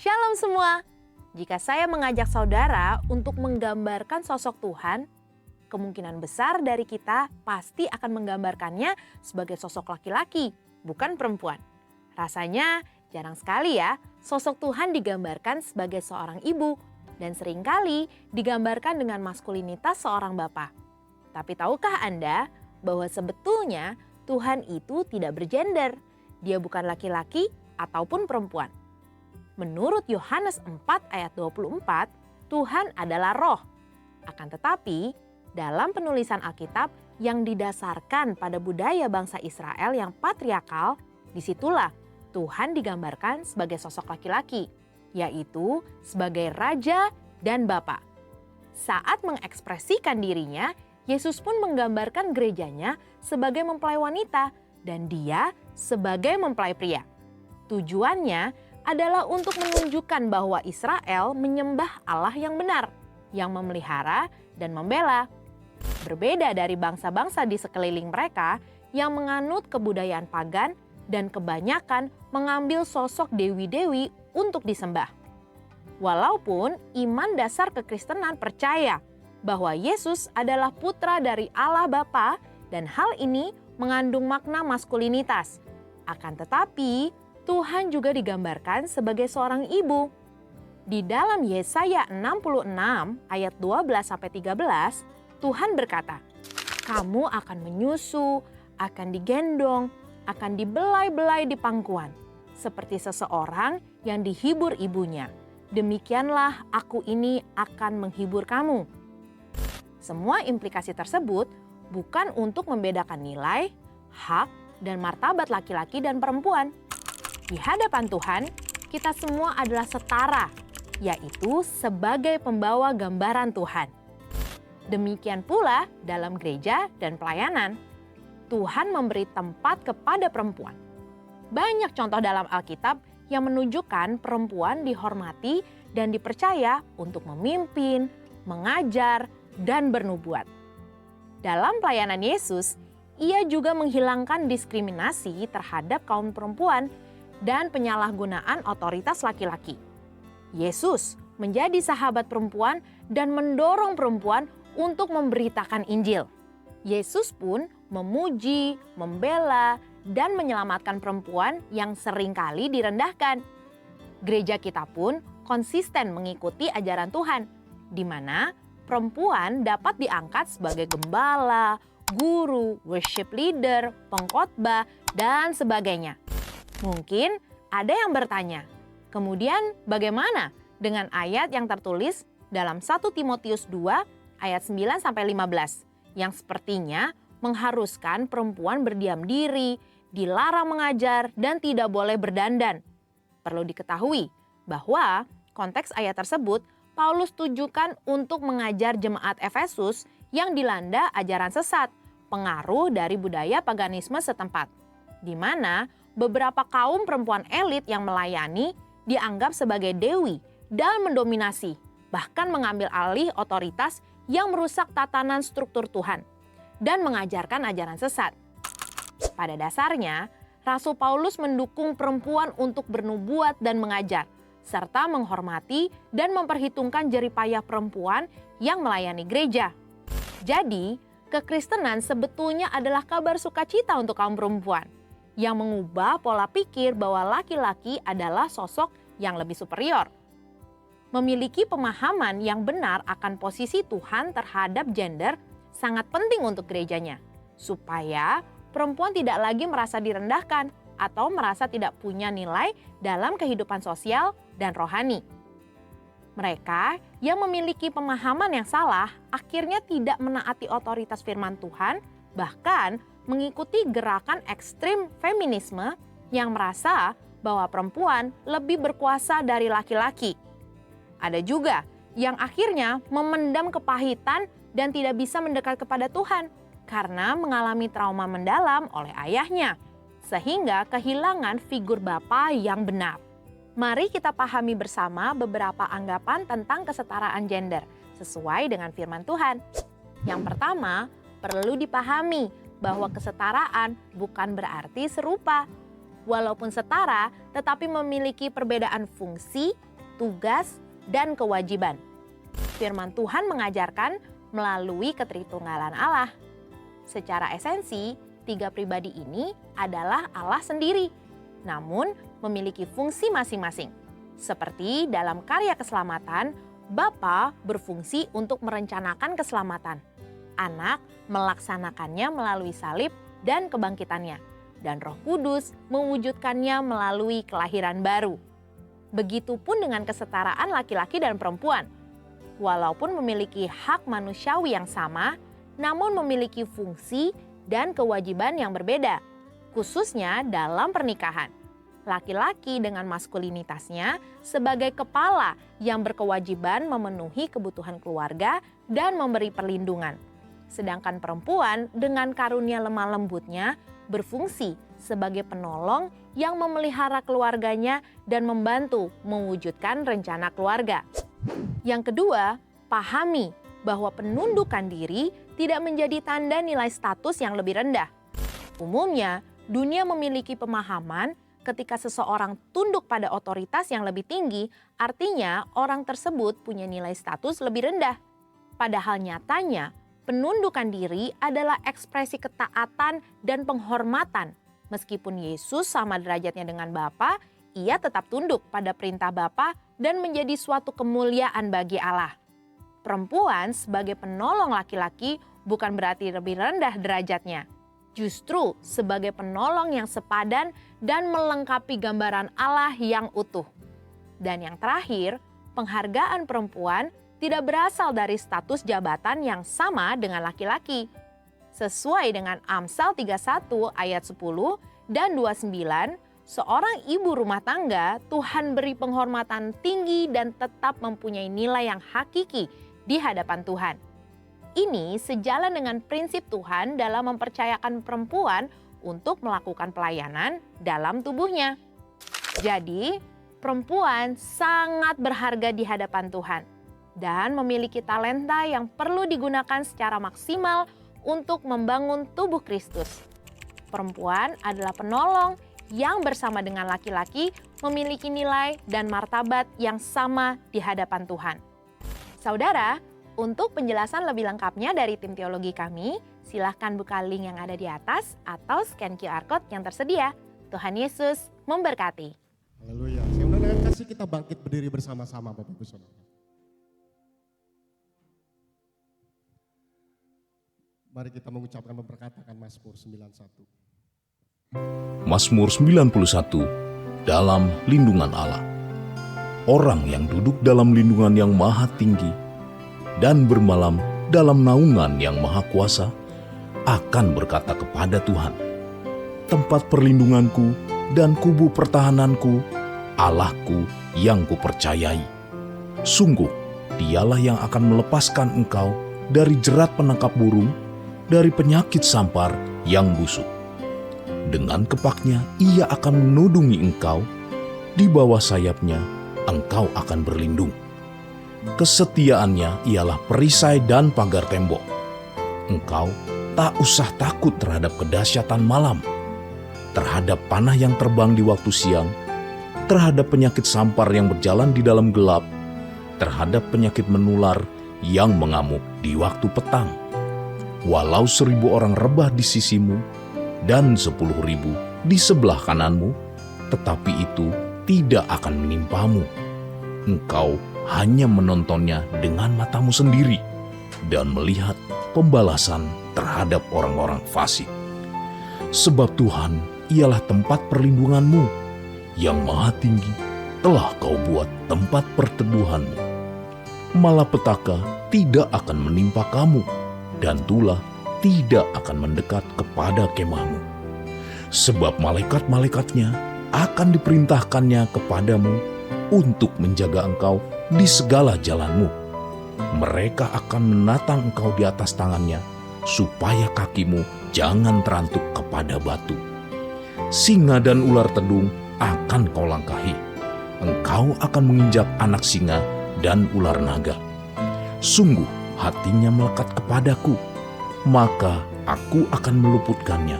Shalom semua. Jika saya mengajak saudara untuk menggambarkan sosok Tuhan, kemungkinan besar dari kita pasti akan menggambarkannya sebagai sosok laki-laki, bukan perempuan. Rasanya jarang sekali ya sosok Tuhan digambarkan sebagai seorang ibu dan seringkali digambarkan dengan maskulinitas seorang bapa. Tapi tahukah Anda bahwa sebetulnya Tuhan itu tidak bergender. Dia bukan laki-laki ataupun perempuan. Menurut Yohanes 4 ayat 24, Tuhan adalah roh. Akan tetapi, dalam penulisan Alkitab yang didasarkan pada budaya bangsa Israel yang patriarkal, disitulah Tuhan digambarkan sebagai sosok laki-laki, yaitu sebagai raja dan bapa. Saat mengekspresikan dirinya, Yesus pun menggambarkan gerejanya sebagai mempelai wanita dan dia sebagai mempelai pria. Tujuannya adalah untuk menunjukkan bahwa Israel menyembah Allah yang benar, yang memelihara dan membela. Berbeda dari bangsa-bangsa di sekeliling mereka yang menganut kebudayaan pagan dan kebanyakan mengambil sosok dewi-dewi untuk disembah. Walaupun iman dasar kekristenan percaya bahwa Yesus adalah putra dari Allah Bapa dan hal ini mengandung makna maskulinitas. Akan tetapi, Tuhan juga digambarkan sebagai seorang ibu. Di dalam Yesaya 66 ayat 12-13, Tuhan berkata, "Kamu akan menyusu, akan digendong, akan dibelai-belai di pangkuan, seperti seseorang yang dihibur ibunya. Demikianlah aku ini akan menghibur kamu." Semua implikasi tersebut bukan untuk membedakan nilai, hak, dan martabat laki-laki dan perempuan. Di hadapan Tuhan, kita semua adalah setara, yaitu sebagai pembawa gambaran Tuhan. Demikian pula dalam gereja dan pelayanan, Tuhan memberi tempat kepada perempuan. Banyak contoh dalam Alkitab yang menunjukkan perempuan dihormati dan dipercaya untuk memimpin, mengajar, dan bernubuat. Dalam pelayanan Yesus, ia juga menghilangkan diskriminasi terhadap kaum perempuan dan penyalahgunaan otoritas laki-laki. Yesus menjadi sahabat perempuan dan mendorong perempuan untuk memberitakan Injil. Yesus pun memuji, membela, dan menyelamatkan perempuan yang seringkali direndahkan. Gereja kita pun konsisten mengikuti ajaran Tuhan, di mana perempuan dapat diangkat sebagai gembala, guru, worship leader, pengkhotbah, dan sebagainya. Mungkin ada yang bertanya, kemudian bagaimana dengan ayat yang tertulis dalam 1 Timotius 2 ayat 9-15 yang sepertinya mengharuskan perempuan berdiam diri, dilarang mengajar, dan tidak boleh berdandan. Perlu diketahui bahwa konteks ayat tersebut Paulus tujukan untuk mengajar jemaat Efesus yang dilanda ajaran sesat, pengaruh dari budaya paganisme setempat, di mana beberapa kaum perempuan elit yang melayani dianggap sebagai dewi dan mendominasi, bahkan mengambil alih otoritas yang merusak tatanan struktur Tuhan dan mengajarkan ajaran sesat. Pada dasarnya, Rasul Paulus mendukung perempuan untuk bernubuat dan mengajar, serta menghormati dan memperhitungkan jeripayah perempuan yang melayani gereja. Jadi, kekristenan sebetulnya adalah kabar sukacita untuk kaum perempuan, yang mengubah pola pikir bahwa laki-laki adalah sosok yang lebih superior. Memiliki pemahaman yang benar akan posisi Tuhan terhadap gender sangat penting untuk gerejanya, supaya perempuan tidak lagi merasa direndahkan atau merasa tidak punya nilai dalam kehidupan sosial dan rohani. Mereka yang memiliki pemahaman yang salah akhirnya tidak menaati otoritas firman Tuhan, bahkan mengikuti gerakan ekstrim feminisme yang merasa bahwa perempuan lebih berkuasa dari laki-laki. Ada juga yang akhirnya memendam kepahitan dan tidak bisa mendekat kepada Tuhan karena mengalami trauma mendalam oleh ayahnya, sehingga kehilangan figur bapa yang benar. Mari kita pahami bersama beberapa anggapan tentang kesetaraan gender sesuai dengan firman Tuhan. Yang pertama, perlu dipahami bahwa kesetaraan bukan berarti serupa. Walaupun setara, tetapi memiliki perbedaan fungsi, tugas, dan kewajiban. Firman Tuhan mengajarkan melalui ketritunggalan Allah. Secara esensi, 3 pribadi ini adalah Allah sendiri, namun memiliki fungsi masing-masing. Seperti dalam karya keselamatan, Bapa berfungsi untuk merencanakan keselamatan. Anak melaksanakannya melalui salib dan kebangkitannya, dan Roh Kudus mewujudkannya melalui kelahiran baru. Begitupun dengan kesetaraan laki-laki dan perempuan. Walaupun memiliki hak manusiawi yang sama, namun memiliki fungsi dan kewajiban yang berbeda, khususnya dalam pernikahan. Laki-laki dengan maskulinitasnya sebagai kepala yang berkewajiban memenuhi kebutuhan keluarga dan memberi perlindungan. Sedangkan perempuan dengan karunia lemah lembutnya berfungsi sebagai penolong yang memelihara keluarganya dan membantu mewujudkan rencana keluarga. Yang kedua, pahami bahwa penundukan diri tidak menjadi tanda nilai status yang lebih rendah. Umumnya, dunia memiliki pemahaman ketika seseorang tunduk pada otoritas yang lebih tinggi, artinya orang tersebut punya nilai status lebih rendah. Padahal nyatanya, penundukan diri adalah ekspresi ketaatan dan penghormatan. Meskipun Yesus sama derajatnya dengan Bapa, ia tetap tunduk pada perintah Bapa dan menjadi suatu kemuliaan bagi Allah. Perempuan sebagai penolong laki-laki bukan berarti lebih rendah derajatnya. Justru sebagai penolong yang sepadan dan melengkapi gambaran Allah yang utuh. Dan yang terakhir, penghargaan perempuan tidak berasal dari status jabatan yang sama dengan laki-laki. Sesuai dengan Amsal 31 ayat 10 dan 29, seorang ibu rumah tangga Tuhan beri penghormatan tinggi dan tetap mempunyai nilai yang hakiki di hadapan Tuhan. Ini sejalan dengan prinsip Tuhan dalam mempercayakan perempuan untuk melakukan pelayanan dalam tubuhnya. Jadi, perempuan sangat berharga di hadapan Tuhan dan memiliki talenta yang perlu digunakan secara maksimal untuk membangun tubuh Kristus. Perempuan adalah penolong yang bersama dengan laki-laki memiliki nilai dan martabat yang sama di hadapan Tuhan. Saudara, untuk penjelasan lebih lengkapnya dari tim teologi kami, silahkan buka link yang ada di atas atau scan QR Code yang tersedia. Tuhan Yesus memberkati. Haleluya. Saya undang dengan kasih kita bangkit berdiri bersama-sama Bapak Ibu Saudara. Mari kita mengucapkan memperkatakan Mazmur 91. Mazmur 91 dalam lindungan Allah. Orang yang duduk dalam lindungan yang maha tinggi dan bermalam dalam naungan yang maha kuasa akan berkata kepada Tuhan, tempat perlindunganku dan kubu pertahananku, Allahku yang kupercayai. Sungguh, dialah yang akan melepaskan engkau dari jerat penangkap burung, dari penyakit sampar yang busuk. Dengan kepaknya ia akan menudungi engkau, di bawah sayapnya engkau akan berlindung. Kesetiaannya ialah perisai dan pagar tembok. Engkau tak usah takut terhadap kedahsyatan malam, terhadap panah yang terbang di waktu siang, terhadap penyakit sampar yang berjalan di dalam gelap, terhadap penyakit menular yang mengamuk di waktu petang. Walau 1.000 orang rebah di sisimu dan 10.000 di sebelah kananmu, tetapi itu tidak akan menimpamu. Engkau hanya menontonnya dengan matamu sendiri dan melihat pembalasan terhadap orang-orang fasik. Sebab Tuhan ialah tempat perlindunganmu, yang maha tinggi telah kau buat tempat perteduhanmu. Malapetaka tidak akan menimpa kamu, dan tulah tidak akan mendekat kepada kemahmu. Sebab malaikat-malaikatnya akan diperintahkannya kepadamu untuk menjaga engkau di segala jalanmu. Mereka akan menatang engkau di atas tangannya, supaya kakimu jangan terantuk kepada batu. Singa dan ular tedung akan kau langkahi. Engkau akan menginjak anak singa dan ular naga. Sungguh hatinya melekat kepadaku, maka aku akan meluputkannya.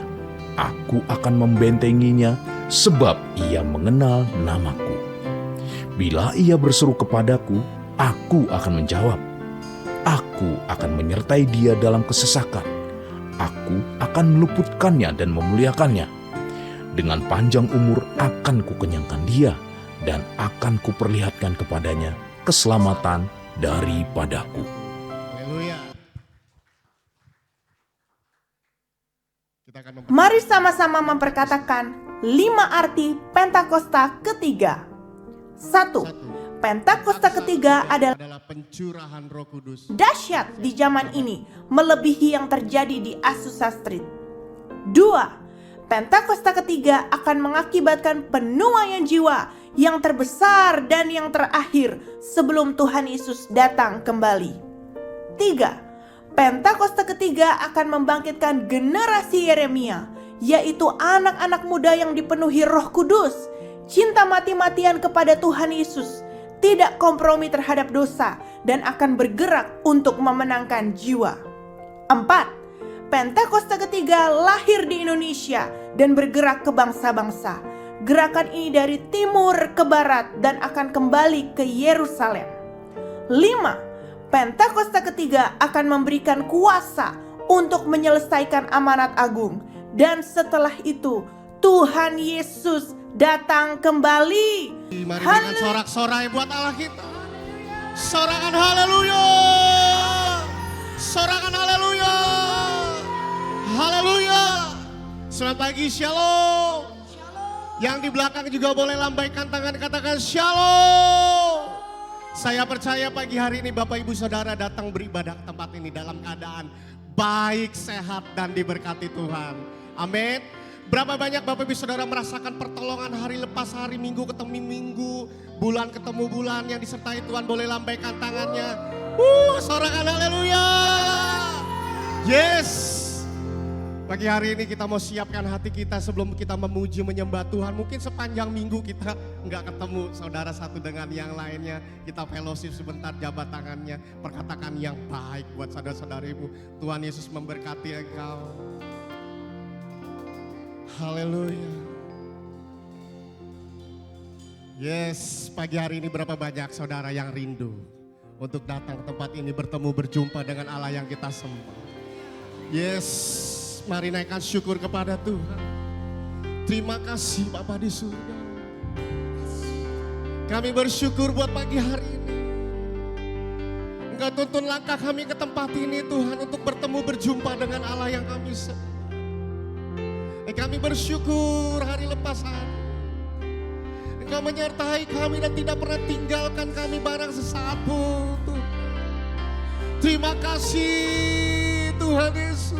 Aku akan membentenginya, sebab ia mengenal namaku. Bila ia berseru kepadaku, aku akan menjawab. Aku akan menyertai dia dalam kesesakan. Aku akan meluputkannya dan memuliakannya. Dengan panjang umur akan kukenyangkan dia, dan akan kuperlihatkan kepadanya keselamatan daripadaku. Haleluya. Kita akan Mari sama-sama memperkatakan 5 arti Pentakosta ketiga. 1. Pentakosta ketiga adalah pencurahan Roh Kudus. dahsyat di zaman ini, melebihi yang terjadi di Azusa Street. 2. Pentakosta ketiga akan mengakibatkan penuaian jiwa yang terbesar dan yang terakhir sebelum Tuhan Yesus datang kembali. 3. Pentakosta ketiga akan membangkitkan generasi Yeremia, yaitu anak-anak muda yang dipenuhi Roh Kudus, cinta mati-matian kepada Tuhan Yesus, tidak kompromi terhadap dosa, dan akan bergerak untuk memenangkan jiwa. 4. Pentakosta ketiga lahir di Indonesia dan bergerak ke bangsa-bangsa. Gerakan ini dari timur ke barat dan akan kembali ke Yerusalem. 5. Pentakosta ketiga akan memberikan kuasa untuk menyelesaikan amanat agung. Dan setelah itu Tuhan Yesus datang kembali. Mari berikan sorak-sorai buat Allah kita. Sorakan haleluya. Sorakan haleluya. Haleluya. Selamat pagi, shalom. Yang di belakang juga boleh lambaikan tangan, katakan shalom. Saya percaya pagi hari ini Bapak Ibu Saudara datang beribadah ke tempat ini dalam keadaan baik, sehat, dan diberkati Tuhan. Amin. Berapa banyak Bapak Ibu Saudara merasakan pertolongan hari lepas hari, minggu ketemu minggu, bulan ketemu bulan yang disertai Tuhan, boleh lambaikan tangannya. Sorakan haleluya. Yes. Pagi hari ini kita mau siapkan hati kita sebelum kita memuji menyembah Tuhan. Mungkin sepanjang minggu kita nggak ketemu saudara satu dengan yang lainnya. Kita fellowship sebentar, jabat tangannya, perkatakan yang baik buat saudara-saudarimu. Tuhan Yesus memberkati engkau. Haleluya. Yes, pagi hari ini berapa banyak saudara yang rindu untuk datang ke tempat ini, bertemu, berjumpa dengan Allah yang kita sembah. Yes, mari naikkan syukur kepada Tuhan. Terima kasih Bapa di surga. Kami bersyukur buat pagi hari ini. Engkau tuntun langkah kami ke tempat ini Tuhan, untuk bertemu, berjumpa dengan Allah yang kami sembah. Kami bersyukur hari lepas hari. Engkau menyertai kami dan tidak pernah tinggalkan kami barang sesaat pun Tuhan. Terima kasih Tuhan Yesus.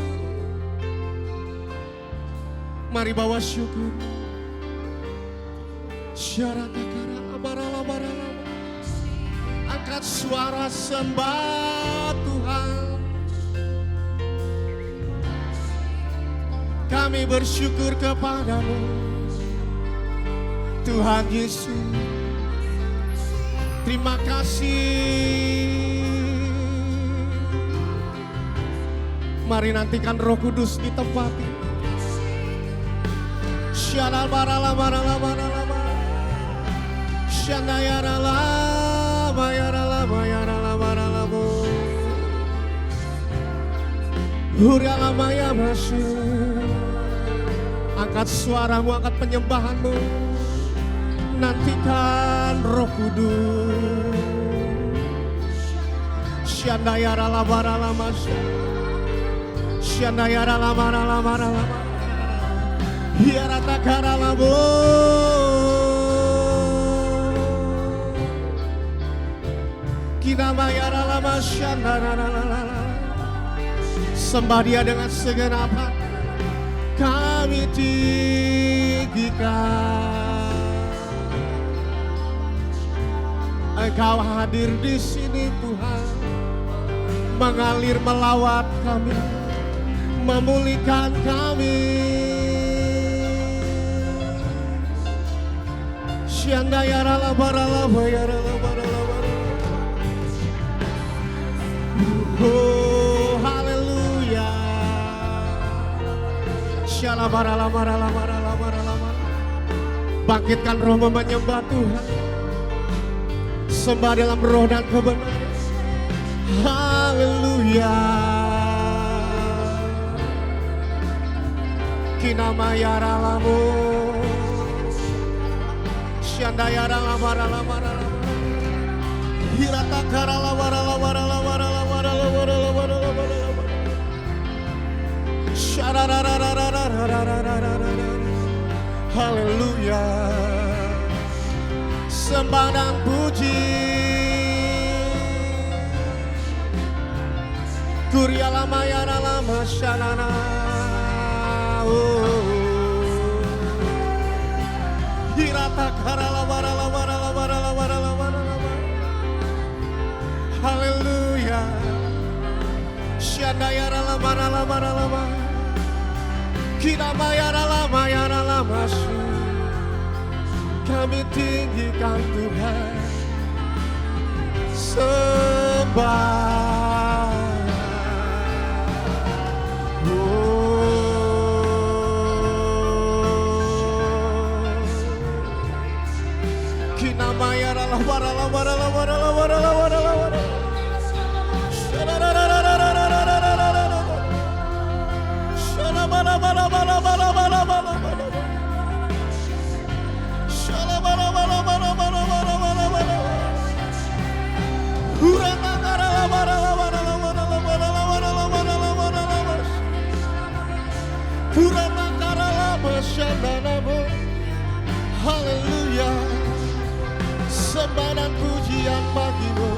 Mari bawa syukur. Syaratakara amarala. Angkat suara sembah Tuhan. Kami bersyukur kepadamu Tuhan Yesus. Terima kasih. Mari nantikan Roh Kudus di tempat ini. Syalabaralabaralabaralaba. Shandayaralabayaralabayaralabaralabu. Hurialamaya masuk. Angkat suaramu, angkat penyembahanmu. Nantikan Roh Kudus. Shandayaralabaralama. Shandayaralabaralabaralaba. Hiaratakaralabo. Kinamayaralama shandaralala. Sembah Dia dengan segenap hati. Kami tinggikan. Engkau hadir di sini Tuhan, mengalir melawat kami, memulihkan kami. Oh haleluya. Bangkitkan roh menyembah Tuhan. sembah dalam roh dan kebenaran. Haleluya. Kinamayara lamu Shandayara lamara lamara Hiratakara lamara lamara lamara lamara lamara lamara lamara Haleluya. Sembah dan puji. Kurya lama yana lama shanana. Hirata karala warala warala warala warala warala. Haleluya. Shandayara lama lama lama. Kinamayara lama yana lama. Kami tinggikan Tuhan, sembah. Kinamayara la warala warala warala warala warala warala. Haleluya. Sembah dan pujian bagimu.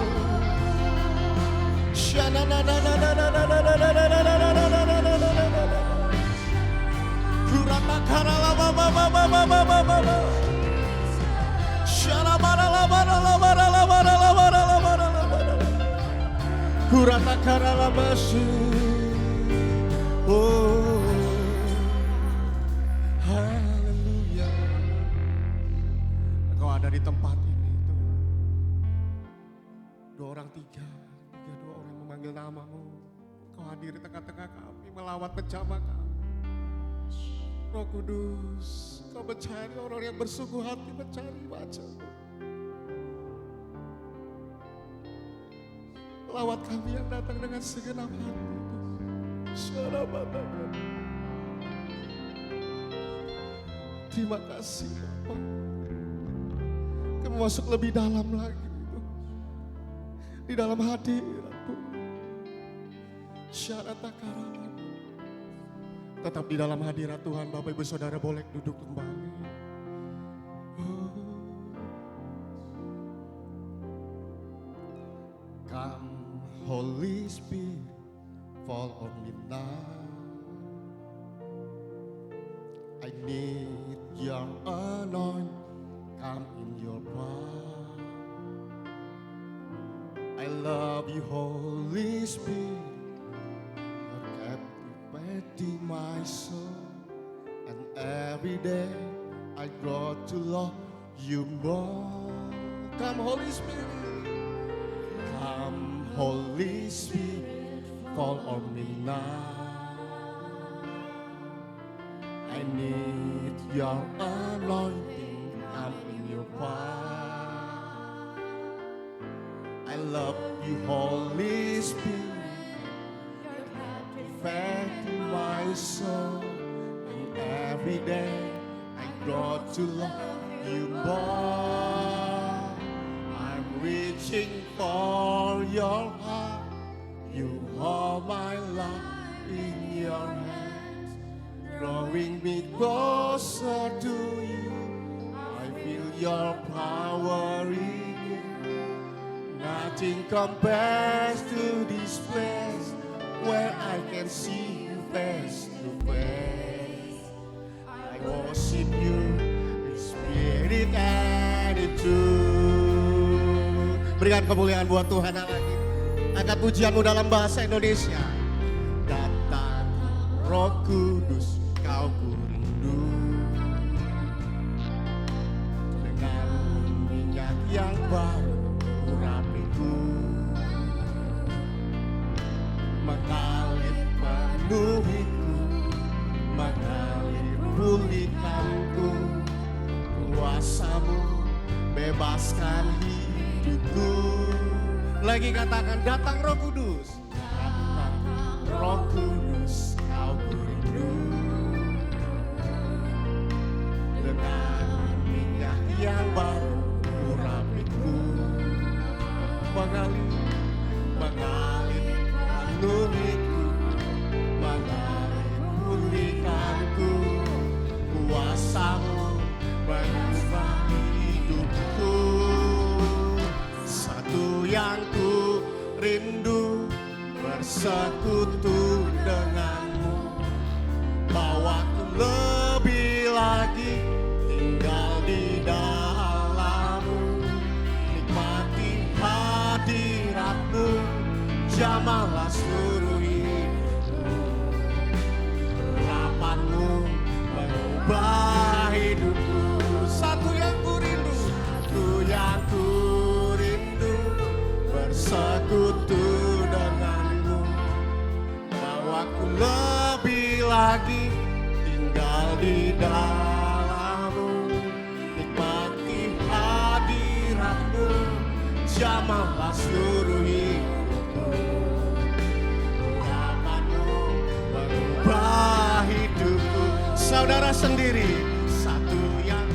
Oh, haleluya. Engkau ada di tempat ini Tuhan. Dua orang tiga dua orang memanggil namamu. Engkau hadir di tengah-tengah kami, melawat menjamah kami. Roh Kudus, Kau mencari orang yang bersungguh hati mencari wajah-Mu. Lawat kami yang datang dengan segenap hati. Terima kasih Bapak. Kami masuk lebih dalam lagi di dalam hadirat-Mu. Syarat takara. Tetap di dalam hadirat Tuhan. Bapak Ibu Saudara boleh duduk kembali. Come Holy Spirit, fall on me now. I need your anointing, come in your power. I love you, Holy Spirit, you're captivating my soul. And every day I grow to love you more. Come, Holy Spirit. Come, Holy Spirit, fall on me now. I need your anointing, I'm in your power. I love you, Holy Spirit, perfecting my soul. And every day I grow to love you more. I'm reaching for your heart. You hold my life in your hands, drawing me closer to you. I feel your power in you. Nothing compares to this place where I can see you face to face. I worship you in spirit and in truth. Berikan kemuliaan buat Tuhan lagi. Angkat pujianmu dalam bahasa Indonesia. Datang Roh Kudus, Kau ku rindu. Dengan minyak yang baru urapiku, mengalir penuhiku, mengalir pulihkanku. Kuasamu bebaskan hidup. hidupku. Lagi katakan, datang Roh Kudus. Datang Roh Kudus, kau rindu. Dengan minyak yang baru urapiku. Mengalir menurutku, mengalir pulihkanku. Kuasamu mengubah hidupku. Satu yang ku rindu, bersekutu denganmu. Bawaku lebih lagi tinggal di dalammu. Nikmati hadiratmu, jamahlah seluruh hidupku. Urapanmu mengubah hidupku. Satu yang ku rindu, satu yang ku rindu, bersekutu denganmu. Bawaku lebih lagi tinggal di dalammu. Nikmati hadiratmu, jamahlah seluruh hidupku. Urapanmu mengubah hidupku. Saudara sendiri, satu yang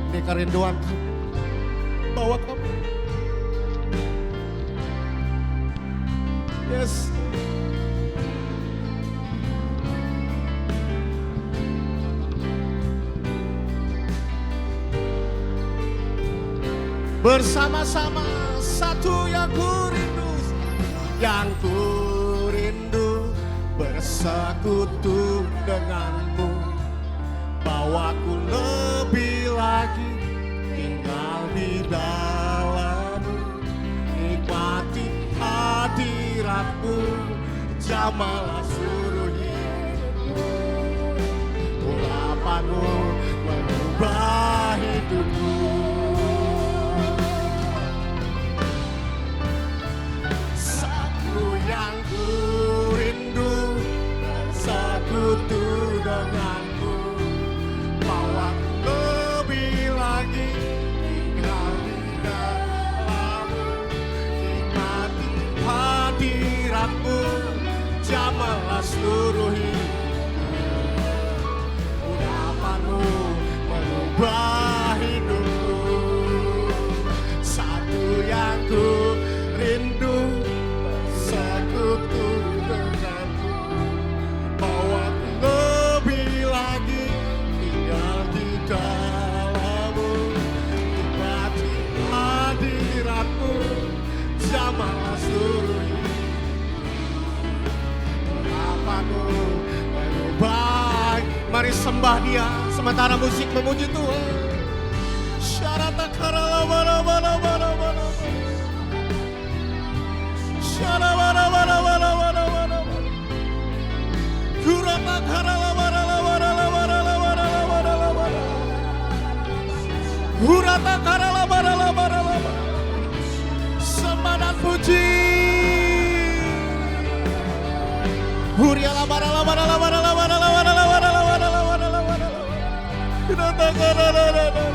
ini kerinduan kami, bawa kami. Yes. Bersama-sama, satu yang ku rindu, yang ku rindu, bersekutu denganmu. Bawaku lebih lagi tinggal di dalammu. Nikmati hadiratmu, jamahlah seluruh hidupku. Urapanmu mengubah hidupku. Satu yang ku rindu, bersekutu denganmu. Bawaku lebih lagi tinggal di dalammu. Nikmati hadiratmu, jamahlah seluruh hidupku. Urapanmu mengubah hidupku. Satu yang ku rindu, bersekutu denganmu. Bawaku lebih lagi tinggal di dalammu. Nikmati hadiratmu, jamahlah seluruh urapanmu mengubah. Mari sembah Dia sementara musik memuji Tuhan. Syarata karala bala bala bala bala. Syara bala bala bala bala bala. Kurata karala bala bala bala bala bala bala. Kurata karala bala bala bala. Sembah dan puji. Huriala bala bala bala bala bala bala bala bala bala. Kurata karala bala.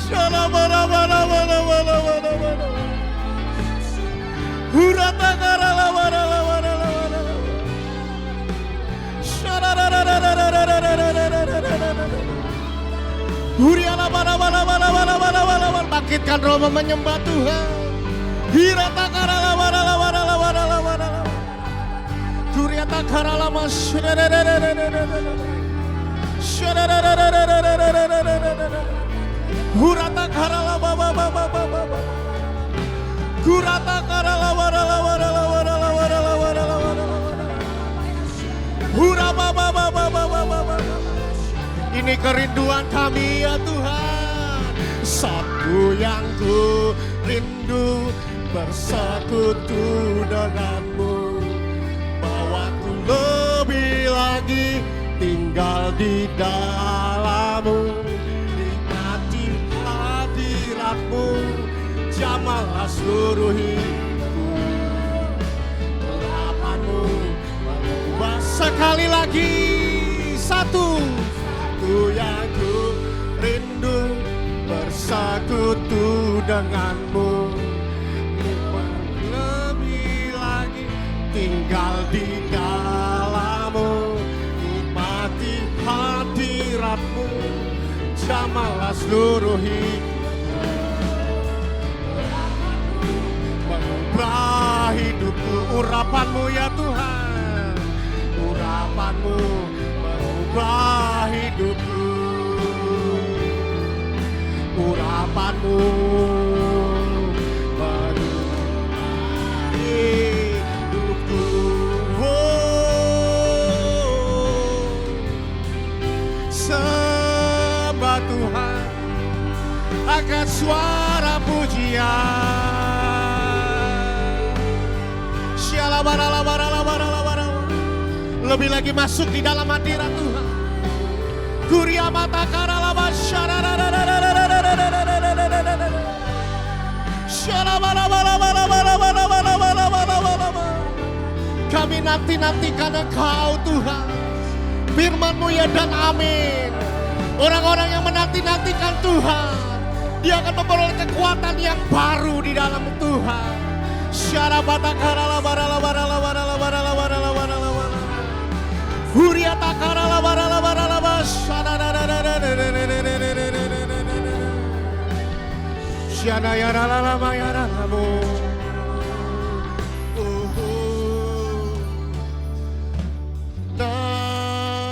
Syara bala bala bala bala bala. Hurata karala bala bala bala. Syara Huriala bala bala bala bala bala bala. Bangkitkan roh menyembah Tuhan. Hirata karala bala bala bala bala. Huriata karala mas. Hurata karala baba baba baba. Kurata karala bala bala bala bala bala. Hura baba baba baba baba. Ini kerinduan kami ya Tuhan. Satu yang ku rindu, bersekutu denganmu. Bawaku lebih lagi tinggal di dalammu. Nikmati hadiratmu, jamahlah seluruh hidupku. Urapanmu mengubah. Sekali lagi, satu bersekutu denganmu, lebih lagi tinggal di dalammu, nikmati hadiratmu, jamalah seluruh hidup. Mengubah hidupku, urapanmu ya Tuhan, urapanmu mengubah hidupku, urapanmu mengubah hidupku. Sembah Tuhan angkat suara pujian. Lebih lagi masuk di dalam hadirat Tuhan. Kuria mata karalaba kami nanti-nantikan Engkau Tuhan. Firman-Mu ya dan amin. Orang-orang yang menanti-nantikan Tuhan, dia akan memperoleh kekuatan yang baru di dalam Tuhan. Syarabata karalabaralabaralabaralabaralabaralabaralabaralabar. Huria takaralabaralabaralabar. Syana yaralama yaralamu.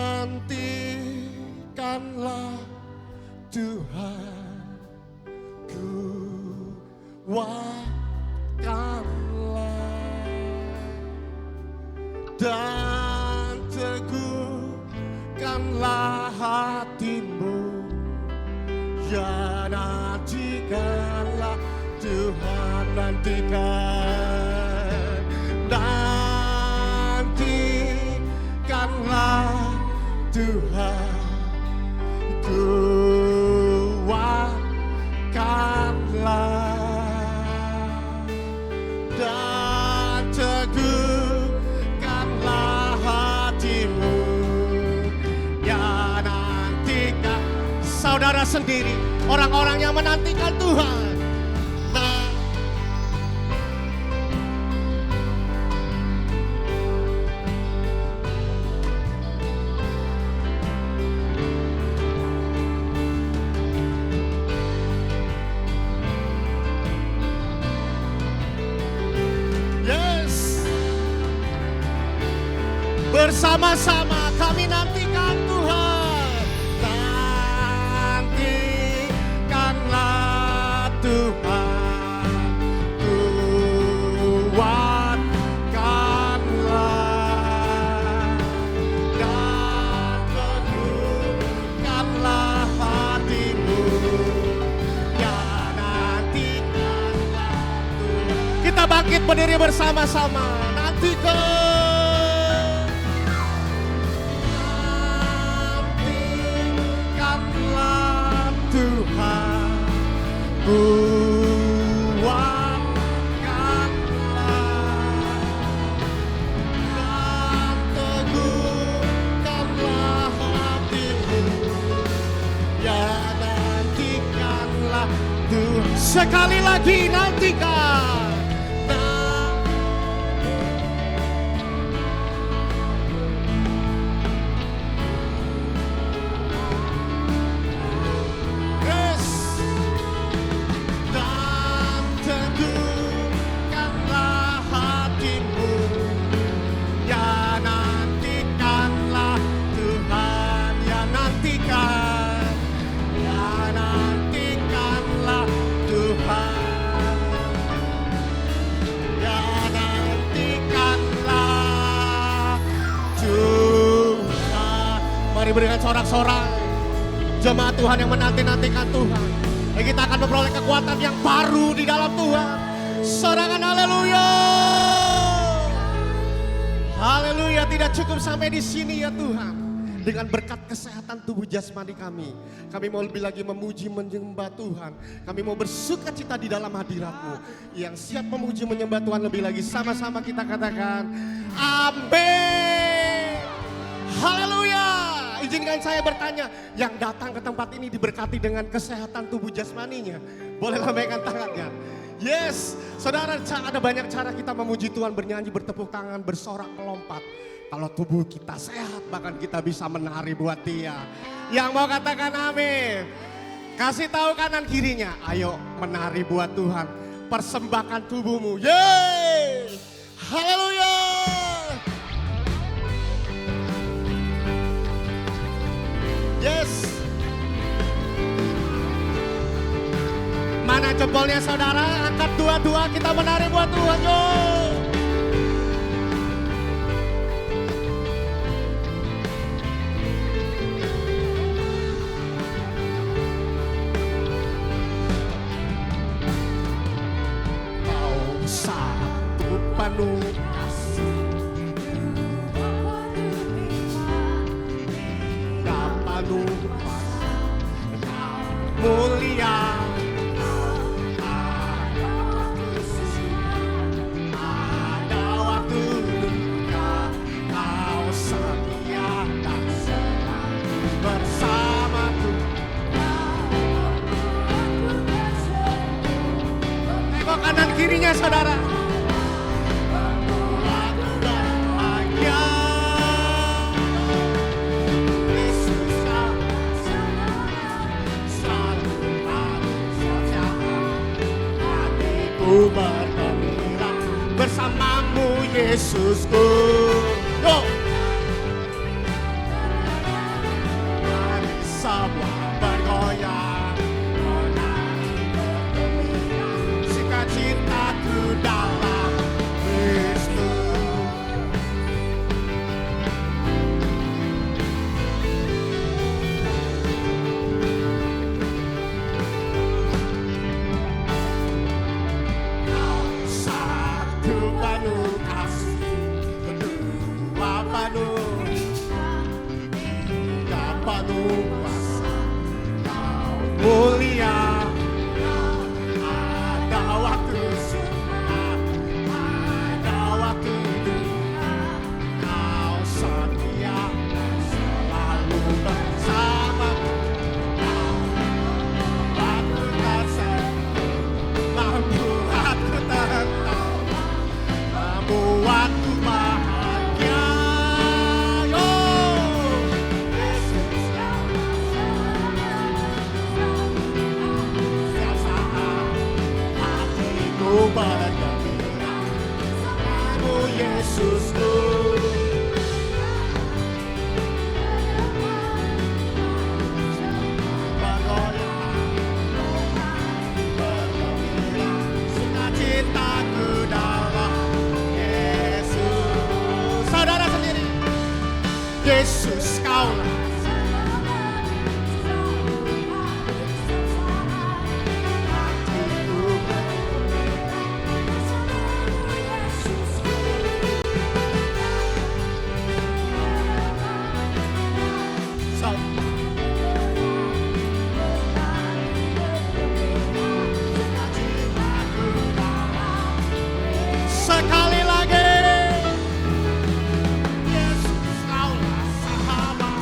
Nantikanlah Tuhan, kuatkanlah dan teguhkanlah hatimu, ya nantikanlah Tuhan, nantikanlah Tuhan, kuatkanlah dan teguhkanlah hatimu, ya nantikan. Saudara sendiri, orang-orang yang menantikan Tuhan. Bersama-sama kami nantikan Tuhan. Nantikanlah Tuhan, kuatkanlah dan teguhkanlah hatimu, ya nantikanlah Tuhan. Kita bangkit berdiri bersama-sama. Nantikan. Tuhan, kuatkanlah dan teguhkanlah hatimu, ya nantikanlah Tuhan. Sekali lagi nantikan. Mari berikan sorak-sorai jemaat Tuhan yang menanti-nantikan Tuhan. Dan kita akan memperoleh kekuatan yang baru di dalam Tuhan. Sorangan haleluya. Haleluya, tidak cukup sampai di sini ya Tuhan. Dengan berkat kesehatan tubuh jasmani kami mau lebih lagi memuji menyembah Tuhan. Kami mau bersuka cita di dalam hadirat-Mu. Yang siap memuji menyembah Tuhan lebih lagi, sama-sama kita katakan amin. Haleluya. izinkan saya bertanya, yang datang ke tempat ini diberkati dengan kesehatan tubuh jasmaninya. Boleh lambaikan tangannya. Yes, saudara, ada banyak cara kita memuji Tuhan, bernyanyi, bertepuk tangan, bersorak, melompat. Kalau tubuh kita sehat, bahkan kita bisa menari buat Dia. Yang mau katakan amin. Kasih tahu kanan kirinya, ayo menari buat Tuhan. Persembahkan tubuhmu. Yeay! Haleluya! Yes. Mana jempolnya saudara? Angkat dua-dua, kita menari buat Tuhan. Yo. Kau satu penuh kasih. Lupa mulia, ada waktu duka, kau setia dan selalu bersamaku. Tengok kanan kirinya saudara. Aku bahagia. Bergembira bersamamu Yesusku. Yo. Mari semua bergoyang, sukacitaku dalam Kristus. Mulia, ada waktu suka, ada waktu duka, kau setia selalu bersamaku. Aku tak membuatku tertawa, membuatku bahagia. Yo. Bergembira bersamamu Yesusku. Bergembira sukacitaku dalam Yesus. Saudara sendiri, Yesus kaulah. Sekali lagi, Yesus kaulah sahabat,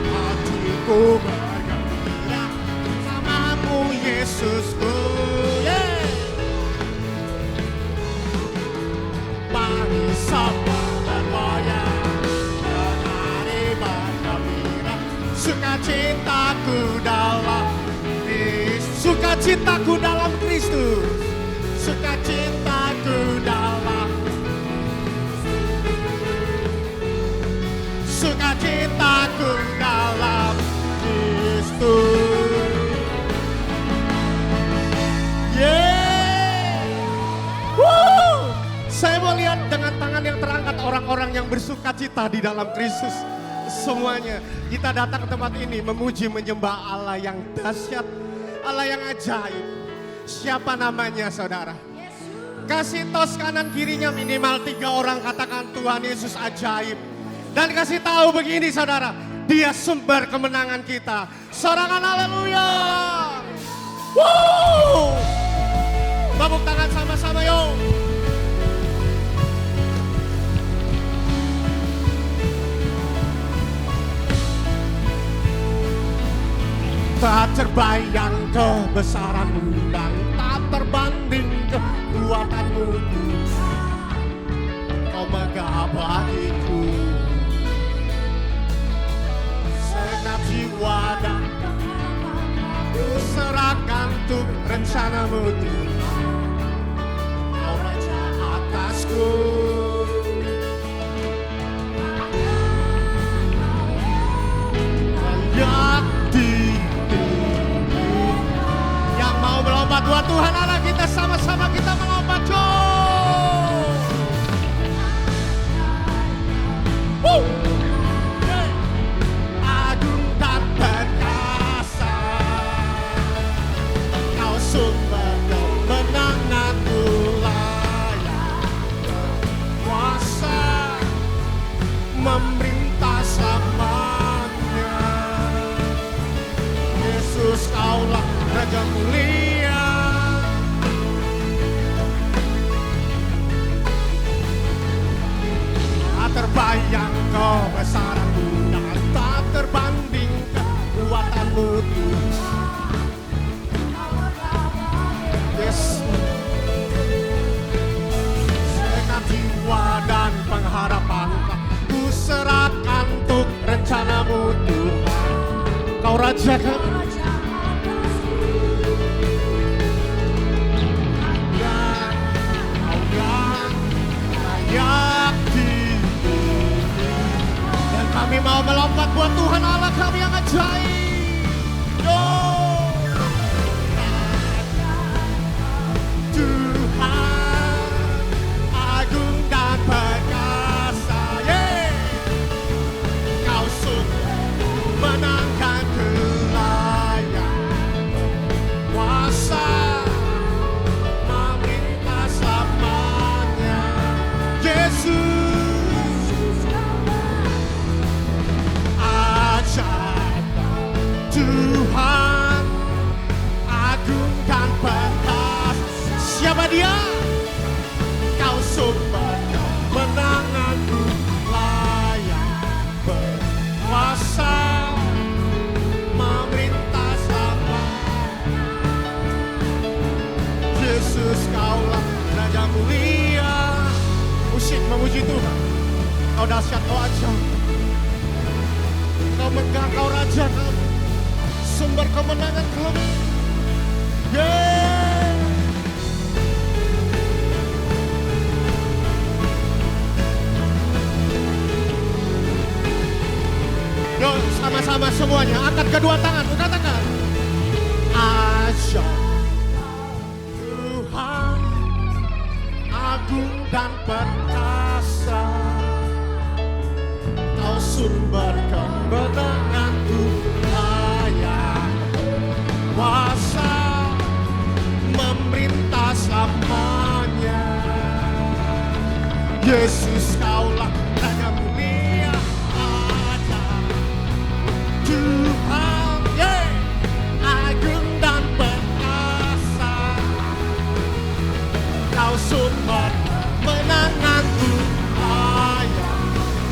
hatiku bergembira bersamamu Yesusku. Mari semua bergoyang, menari bergembira, sukacitaku dalam sukacitaku dalam Kristus, sukacitaku dalam, sukacitaku dalam Kristus. Yeah. Woo. Saya mau lihat dengan tangan yang terangkat orang-orang yang bersukacita di dalam Kristus. Semuanya kita datang ke tempat ini memuji menyembah Allah yang dahsyat, Allah yang ajaib. Siapa namanya saudara? Kasih tos kanan kirinya minimal 3 orang, katakan Tuhan Yesus ajaib. Dan kasih tahu begini saudara, Dia sumber kemenangan kita. Sorangan haleluya. Woo! Tepuk tangan sama-sama yuk. terbayang kebesaran-Mu dan tak terbanding kekuatan-Mu. Kau megah bagiku segenap jiwa dan ku serahkan untuk rencana-Mu Tuhan. Kau Raja atasku. Yang mau melompat buat Tuhan Allah kita, sama-sama kita melompat. Agung dan perkasa, Kau sumber kemenanganku, layak kuasa memerintah selamanya. Yesus, Kaulah Raja mulia. Tak terbayang kebesaran-Mu dan tak terbanding kekuatan-Mu Tuhan. Yesus, segenap jiwa dan pengharapan ku serahkan untuk rencana-Mu Tuhan. Kau Raja kami. Dan kami mau melompat buat Tuhan Allah kami yang ajaib. Tuhan agung dan perkasa, Kau sungguh menangkan kelayak kuasa memerintah selamanya. Yesus, ajaib Tuhan agung dan perkasa. Siapa Dia? Kau sumber kemenanganku, layak berkuasa memerintah selamanya. Yesus, Kaulah Raja mulia. Musik memuji Tuhan. Kau dahsyat, Kau ajaib. Kau megah, Kau Raja kami, sumber kemenangan kami. Yuk sama-sama semuanya angkat kedua tangan, katakan ajaib Tuhan agung dan perkasa, Kau sumber kemenanganku, layak kuasa memerintah selamanya. Yesus, Kaulah Raja mulia. Tuhan, agung dan perkasa, Kau sumber kemenanganku, layak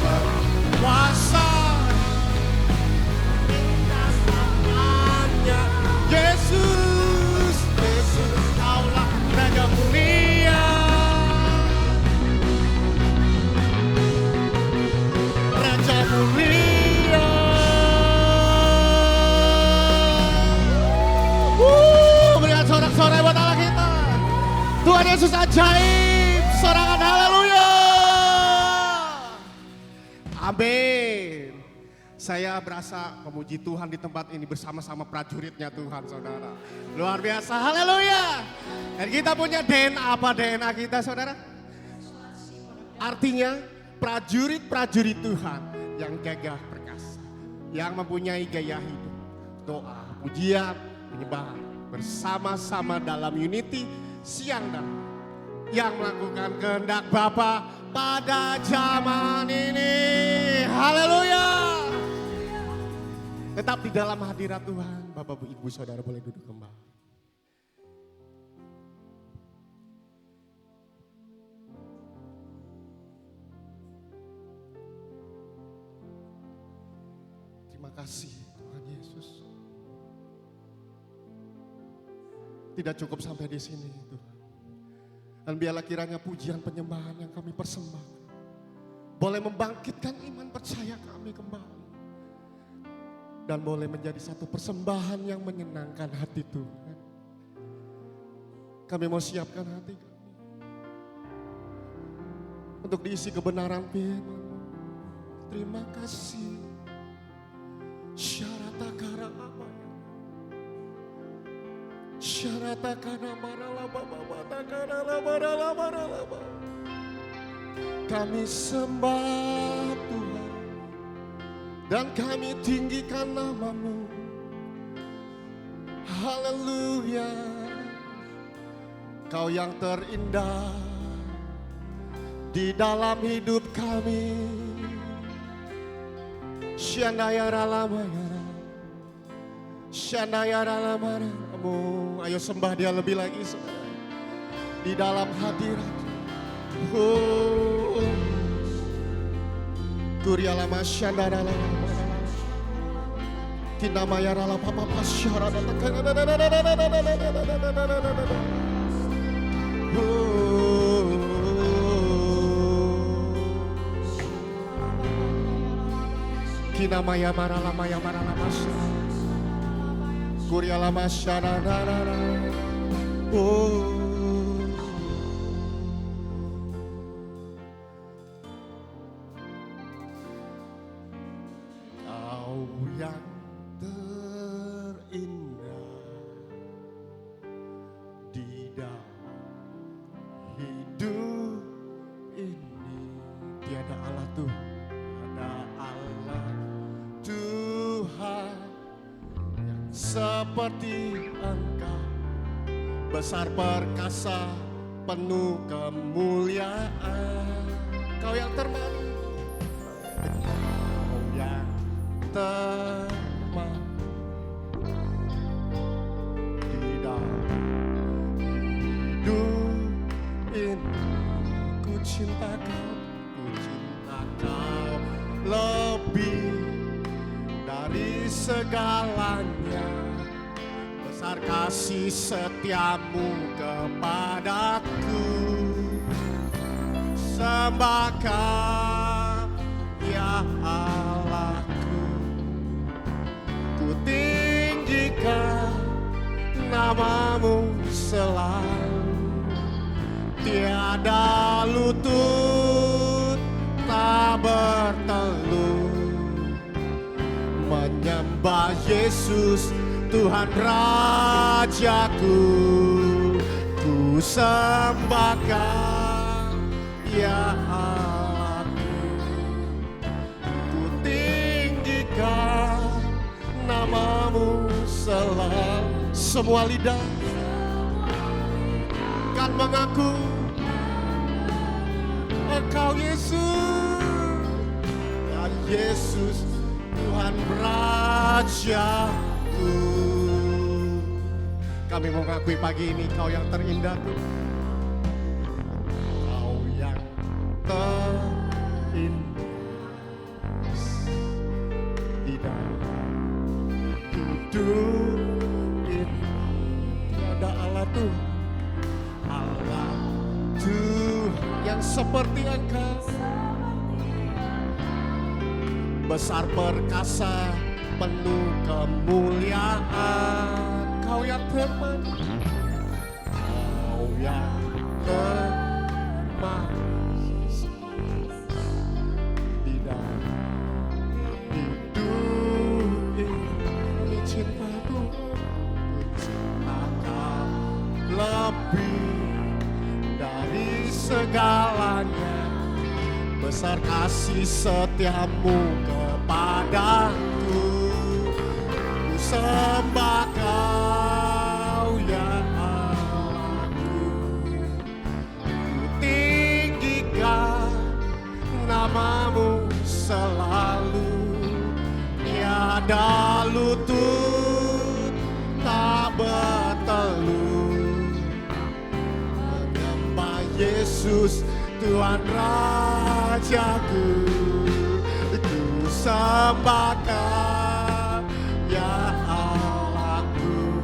berkuasa memerintah selamanya. Yesus, Yesus, Kaulah Raja mulia. Raja mulia. Berikan sorak-sorai buat Allah kita. Tuhan Yesus ajaib. Sorangan haleluya. Amin. Saya berasa memuji Tuhan di tempat ini bersama-sama prajuritnya Tuhan, saudara. Luar biasa, haleluya. Dan kita punya DNA, apa DNA kita, saudara? Artinya prajurit-prajurit Tuhan yang gagah perkasa, yang mempunyai gaya hidup, doa, pujian, penyembahan, bersama-sama dalam unity siang dan malam, yang melakukan kehendak Bapa pada zaman ini. Haleluya. Tetap di dalam hadirat Tuhan. Bapak, Ibu, Saudara boleh duduk kembali. Terima kasih Tuhan Yesus. Tidak cukup sampai di sini Tuhan. Dan biarlah kiranya pujian penyembahan yang kami persembahkan boleh membangkitkan iman percaya kami kembali. Dan boleh menjadi satu persembahan yang menyenangkan hati Tuhan. Kami mau siapkan hati kami untuk diisi kebenaran firman. Terima kasih. Syarata kara amaya. Syarata kana maralaba babata kana labaralaba. Kami sembah Tuhan dan kami tinggikan nama-Mu. Haleluya. Kau yang terindah di dalam hidup kami. Shandayara lamayara, Shandayara lamaramu. Ayo sembah Dia lebih lagi saudara. Di dalam hadirat. Oh, Kuriala Mashandara lamara, Kinamayara la papa pasyara. Kinamaya marala maya marala masya. Kuriala masyara. Oh. Kau yang terindah di dalam hidup ini. Tiada Allah Tuhan, ada Allah Tuhan yang seperti Engkau, besar perkasa penuh kemuliaan. Kau yang termalu, Kau yang termalu di dalam hidup ini. Ku cinta Kau lebih dari segalanya. Besar kasih setiamu kepadaku. Sembah Kau ya Allahku. Ku tinggikan nama-Mu selalu. Tiada lutut tak bertelut menyembah Yesus Tuhan Rajaku. Ku sembah Kau ya Allahku. Ku tinggikan nama-Mu selalu. Semua lidah kan mengaku Engkau Yesus, ya Yesus Tuhan Rajaku. Kami mau mengakui pagi ini Kau yang terindah Tuhan. Kau yang terindah di dalam hidup ini. Tiada Allah Tuhan, Allah Tuhan yang seperti Engkau, besar perkasa penuh kemuliaan. Kau yang termalu, Kau yang termalu di dalam hidup ini. Cinta Tuhan, cinta Kau lebih dari segalanya. Besar kasih setiamu kepadaku. Ku sembah Kau ya Allahku. Ku tinggikan nama-Mu selalu. Tiada lutut tak bertelut menyembah Yesus Tuhan Rajaku. Ku sembah Kau ya Allahku.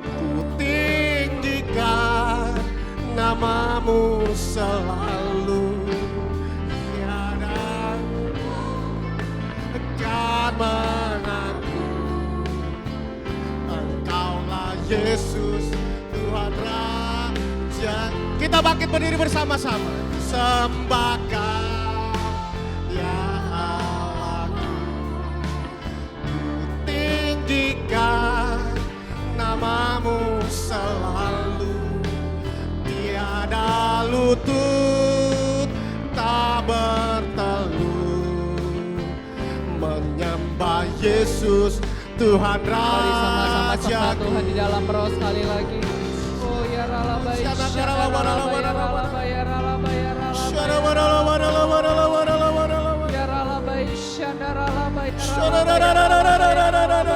Ku namamu selalu tiada akan mengaku Engkaulah Yesus Tuhan Raja. Kita bangkit berdiri bersama-sama. Sembah Kau ya Allahku, ku tinggikan namamu selalu, tiada lutut tak bertelut, menyembah Yesus Tuhan Mari sama-sama Raja. sembah Tuhan di dalam roh sekali lagi. Oh ya ralaba ya ralaba ya ralaba ya ralaba ya ralaba ya ralaba ya ralaba isyanda ralaba ya ralaba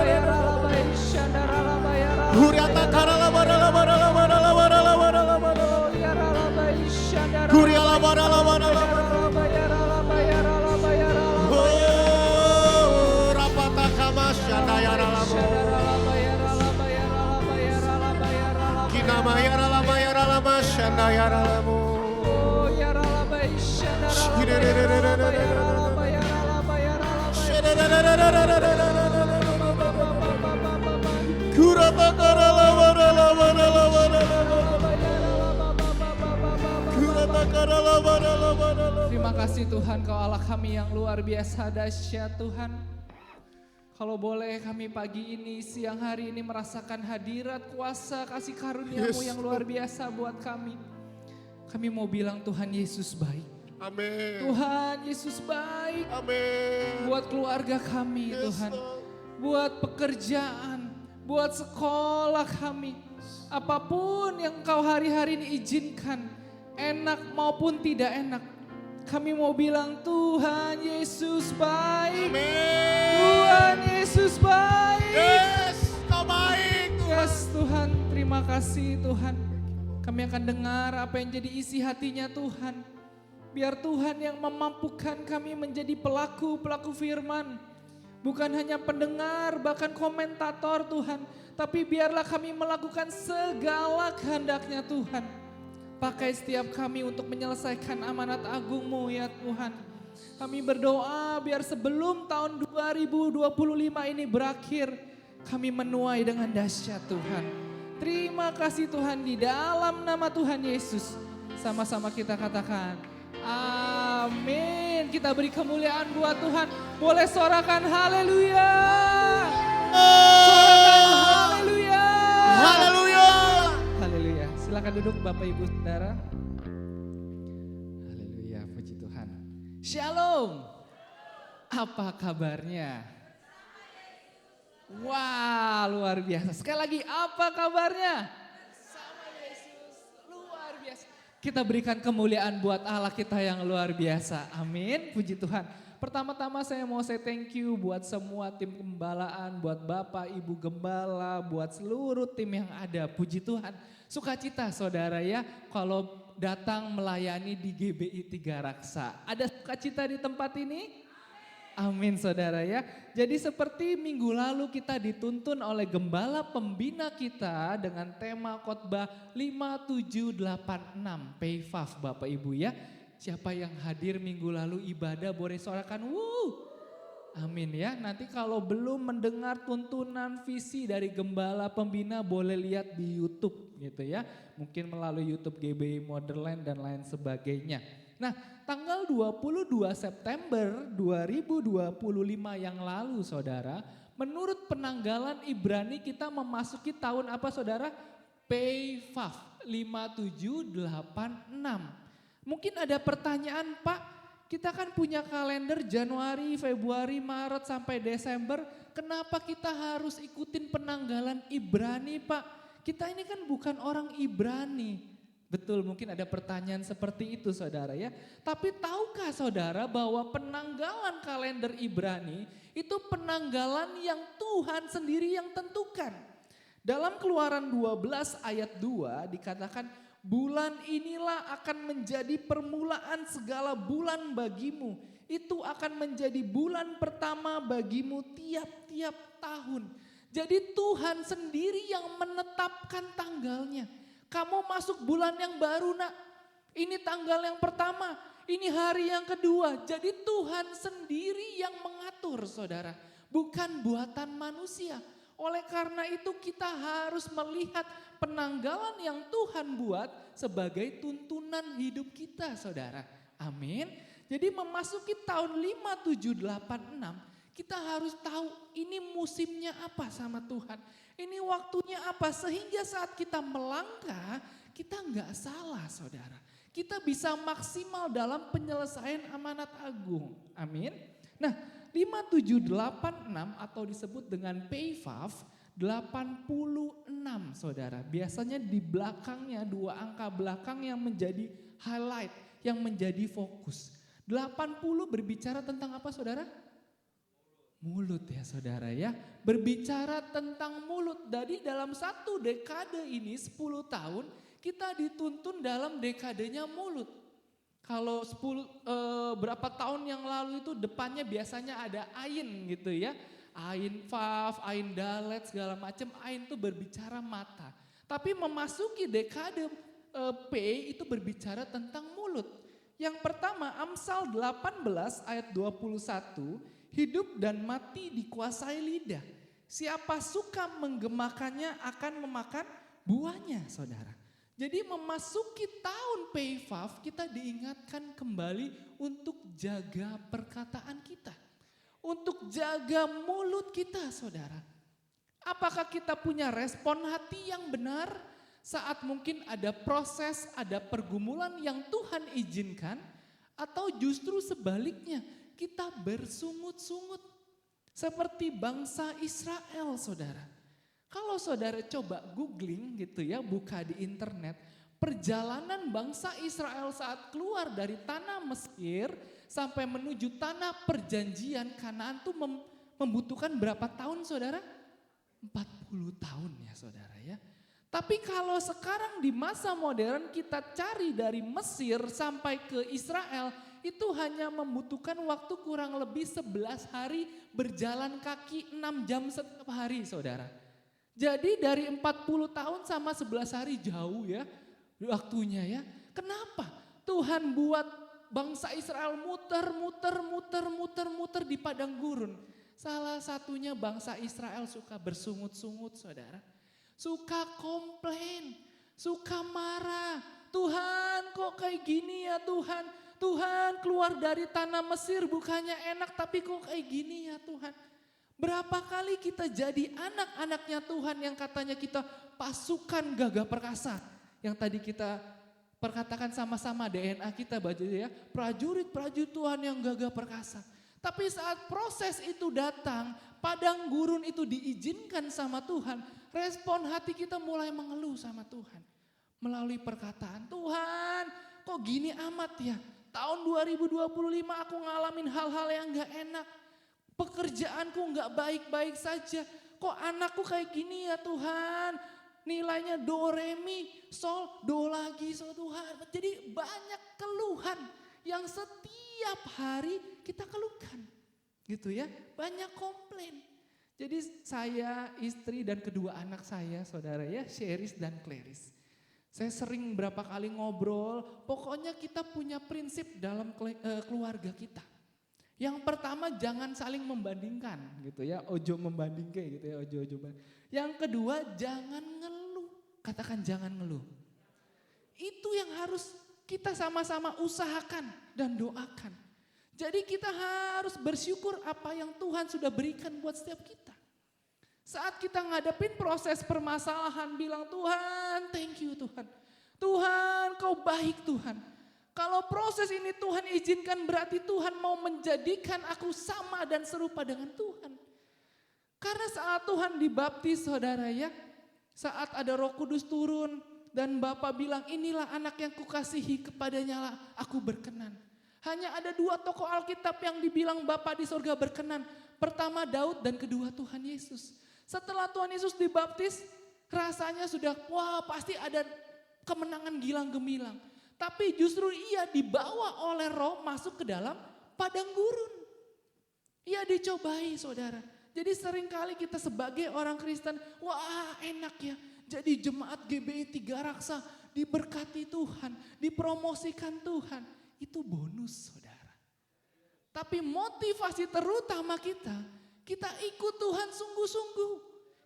ya ralaba isyanda ralaba ya ralaba Huriata karala barala barala barala barala barala barala. ya ralaba isyanda Huriala barala barala barala. ralaba ya ralaba ya ralaba ya ralaba Oh, rapata kamasyanda ya ralamu. ralaba ya ralaba ya ralaba ya ralaba ya ralaba Kinama ya ralama ya ralama syanda ya ralamu. oh ya ralaba isyanda ralaba ya ralaba ya ralaba ya ralaba ya ralaba Kurata karala barala barala barala. Kurata karala barala barala. Terima kasih Tuhan, Kau Allah kami yang luar biasa dahsyat Tuhan. Kalau boleh kami pagi ini, siang hari ini merasakan hadirat kuasa kasih karunia-Mu Yes, yang luar biasa buat kami. Kami mau bilang Tuhan Yesus baik. Amin. Tuhan Yesus baik Amin. buat keluarga kami Yes, Tuhan. Lord. Buat pekerjaan, buat sekolah kami. Apapun yang Kau hari-hari ini izinkan, enak maupun tidak enak. Kami mau bilang Tuhan Yesus baik. Amin. Tuhan Yesus baik. Yes, Kau baik Tuhan. Yes Tuhan, terima kasih Tuhan. Kami akan dengar apa yang jadi isi hatinya Tuhan. Biar Tuhan yang memampukan kami menjadi pelaku-pelaku firman. Bukan hanya pendengar, bahkan komentator Tuhan. Tapi biarlah kami melakukan segala kehendak-Nya Tuhan. Pakai setiap kami untuk menyelesaikan amanat agung-Mu ya Tuhan. Kami berdoa biar sebelum tahun 2025 ini berakhir, kami menuai dengan dahsyat Tuhan. Terima kasih Tuhan, di dalam nama Tuhan Yesus. Sama-sama kita katakan, amin. Kita beri kemuliaan buat Tuhan. Boleh sorakan haleluya. Sorakan haleluya. Haleluya. Haleluya. Silakan duduk Bapak Ibu Saudara. Haleluya, puji Tuhan. Shalom. Apa kabarnya? Wah, luar biasa. Sekali lagi, apa kabarnya? Sama Yesus, luar biasa. Kita berikan kemuliaan buat Allah kita yang luar biasa. Amin, puji Tuhan. Pertama-tama saya mau say thank you buat semua tim gembalaan, buat Bapak, Ibu Gembala, buat seluruh tim yang ada. Puji Tuhan. Sukacita saudara ya, kalau datang melayani di GBI Tiga Raksa. Ada sukacita di tempat ini? Amin saudara ya. Jadi seperti minggu lalu kita dituntun oleh gembala pembina kita dengan tema khotbah 5786 PayFaf Bapak Ibu ya. Siapa yang hadir minggu lalu ibadah boleh sorakan wuh. Amin ya. Nanti kalau belum mendengar tuntunan visi dari gembala pembina boleh lihat di YouTube gitu ya. Mungkin melalui YouTube GBI Motherland dan lain sebagainya. Nah, tanggal 22 September 2025 yang lalu saudara, menurut penanggalan Ibrani kita memasuki tahun apa saudara? PayFaf 5786. Mungkin ada pertanyaan, Pak, kita kan punya kalender Januari, Februari, Maret sampai Desember, kenapa kita harus ikutin penanggalan Ibrani, Pak? Kita ini kan bukan orang Ibrani. Betul, mungkin ada pertanyaan seperti itu saudara ya. Tapi tahukah saudara bahwa penanggalan kalender Ibrani itu penanggalan yang Tuhan sendiri yang tentukan. Dalam Keluaran 12 ayat 2 dikatakan, bulan inilah akan menjadi permulaan segala bulan bagimu. Itu akan menjadi bulan pertama bagimu tiap-tiap tahun. Jadi Tuhan sendiri yang menetapkan tanggalnya. Kamu masuk bulan yang baru nak, Ini tanggal yang pertama, ini hari yang kedua. Jadi Tuhan sendiri yang mengatur saudara, bukan buatan manusia. Oleh karena itu kita harus melihat penanggalan yang Tuhan buat sebagai tuntunan hidup kita saudara. Amin. Jadi memasuki tahun 5786 kita harus tahu ini musimnya apa sama Tuhan. Ini waktunya apa sehingga saat kita melangkah kita nggak salah saudara. Kita bisa maksimal dalam penyelesaian amanat agung. Amin. Nah 5786 atau disebut dengan PayFav 86 saudara. Biasanya di belakangnya 2 angka belakang yang menjadi highlight, yang menjadi fokus. 80 berbicara tentang apa saudara? Mulut ya saudara ya. Berbicara tentang mulut. Jadi dalam satu dekade ini 10 tahun kita dituntun dalam dekadenya mulut. Kalau berapa tahun yang lalu itu depannya biasanya ada ain gitu ya. Ain fav, ain dalet segala macam. Ain itu berbicara mata. Tapi memasuki dekade P itu berbicara tentang mulut. Yang pertama Amsal 18 ayat 21, hidup dan mati dikuasai lidah. Siapa suka menggemakannya akan memakan buahnya saudara. Jadi memasuki tahun PayFav kita diingatkan kembali untuk jaga perkataan kita. Untuk jaga mulut kita saudara. Apakah kita punya respon hati yang benar saat mungkin ada proses, ada pergumulan yang Tuhan izinkan. Atau justru sebaliknya kita bersungut-sungut. Seperti bangsa Israel saudara. Kalau saudara coba googling gitu ya, buka di internet, perjalanan bangsa Israel saat keluar dari tanah Mesir sampai menuju tanah perjanjian Kanaan itu membutuhkan berapa tahun saudara? 40 tahun ya saudara ya. Tapi kalau sekarang di masa modern kita cari dari Mesir sampai ke Israel, itu hanya membutuhkan waktu kurang lebih 11 hari berjalan kaki 6 jam setiap hari saudara. Jadi dari 40 tahun sama 11 hari jauh ya waktunya ya. Kenapa? Tuhan buat bangsa Israel muter di padang gurun. Salah satunya bangsa Israel suka bersungut-sungut saudara. Suka komplain, suka marah. Tuhan kok kayak gini ya Tuhan. Tuhan keluar dari tanah Mesir bukannya enak tapi kok kayak gini ya Tuhan. Berapa kali kita jadi anak-anaknya Tuhan yang katanya kita pasukan gagah perkasa. Yang tadi kita perkatakan sama-sama DNA kita baca ya. Prajurit-prajurit Tuhan yang gagah perkasa. Tapi saat proses itu datang, padang gurun itu diizinkan sama Tuhan. Respon hati kita mulai mengeluh sama Tuhan. Melalui perkataan, Tuhan kok gini amat ya. Tahun 2025 aku ngalamin hal-hal yang gak enak. Pekerjaanku gak baik-baik saja. Kok anakku kayak gini ya Tuhan. Nilainya do, re, mi, sol, do lagi sol Tuhan. Jadi banyak keluhan yang setiap hari kita keluhkan. Gitu ya, banyak komplain. Jadi saya, istri dan kedua anak saya saudara ya, Sheris dan Clarice. Saya sering berapa kali ngobrol, pokoknya kita punya prinsip dalam keluarga kita. Yang pertama jangan saling membandingkan gitu ya, ojo membandingkan gitu ya, ojo banding. Yang kedua jangan ngeluh, katakan jangan ngeluh. Itu yang harus kita sama-sama usahakan dan doakan. Jadi kita harus bersyukur apa yang Tuhan sudah berikan buat setiap kita. Saat kita ngadepin proses permasalahan bilang Tuhan thank you Tuhan. Tuhan kau baik Tuhan. Kalau proses ini Tuhan izinkan berarti Tuhan mau menjadikan aku sama dan serupa dengan Tuhan. Karena saat Tuhan dibaptis saudara ya, saat ada Roh Kudus turun dan Bapa bilang inilah anak yang kukasihi kepadanya lah aku berkenan. Hanya ada 2 tokoh Alkitab yang dibilang Bapa di sorga berkenan. Pertama Daud dan kedua Tuhan Yesus. Setelah Tuhan Yesus dibaptis rasanya sudah wah pasti ada kemenangan gilang gemilang. Tapi justru ia dibawa oleh Roh masuk ke dalam padang gurun. Ia dicobai saudara. Jadi seringkali kita sebagai orang Kristen, wah enak ya. Jadi jemaat GBI 3 Raksa diberkati Tuhan, dipromosikan Tuhan. Itu bonus saudara. Tapi motivasi terutama kita ikut Tuhan sungguh-sungguh.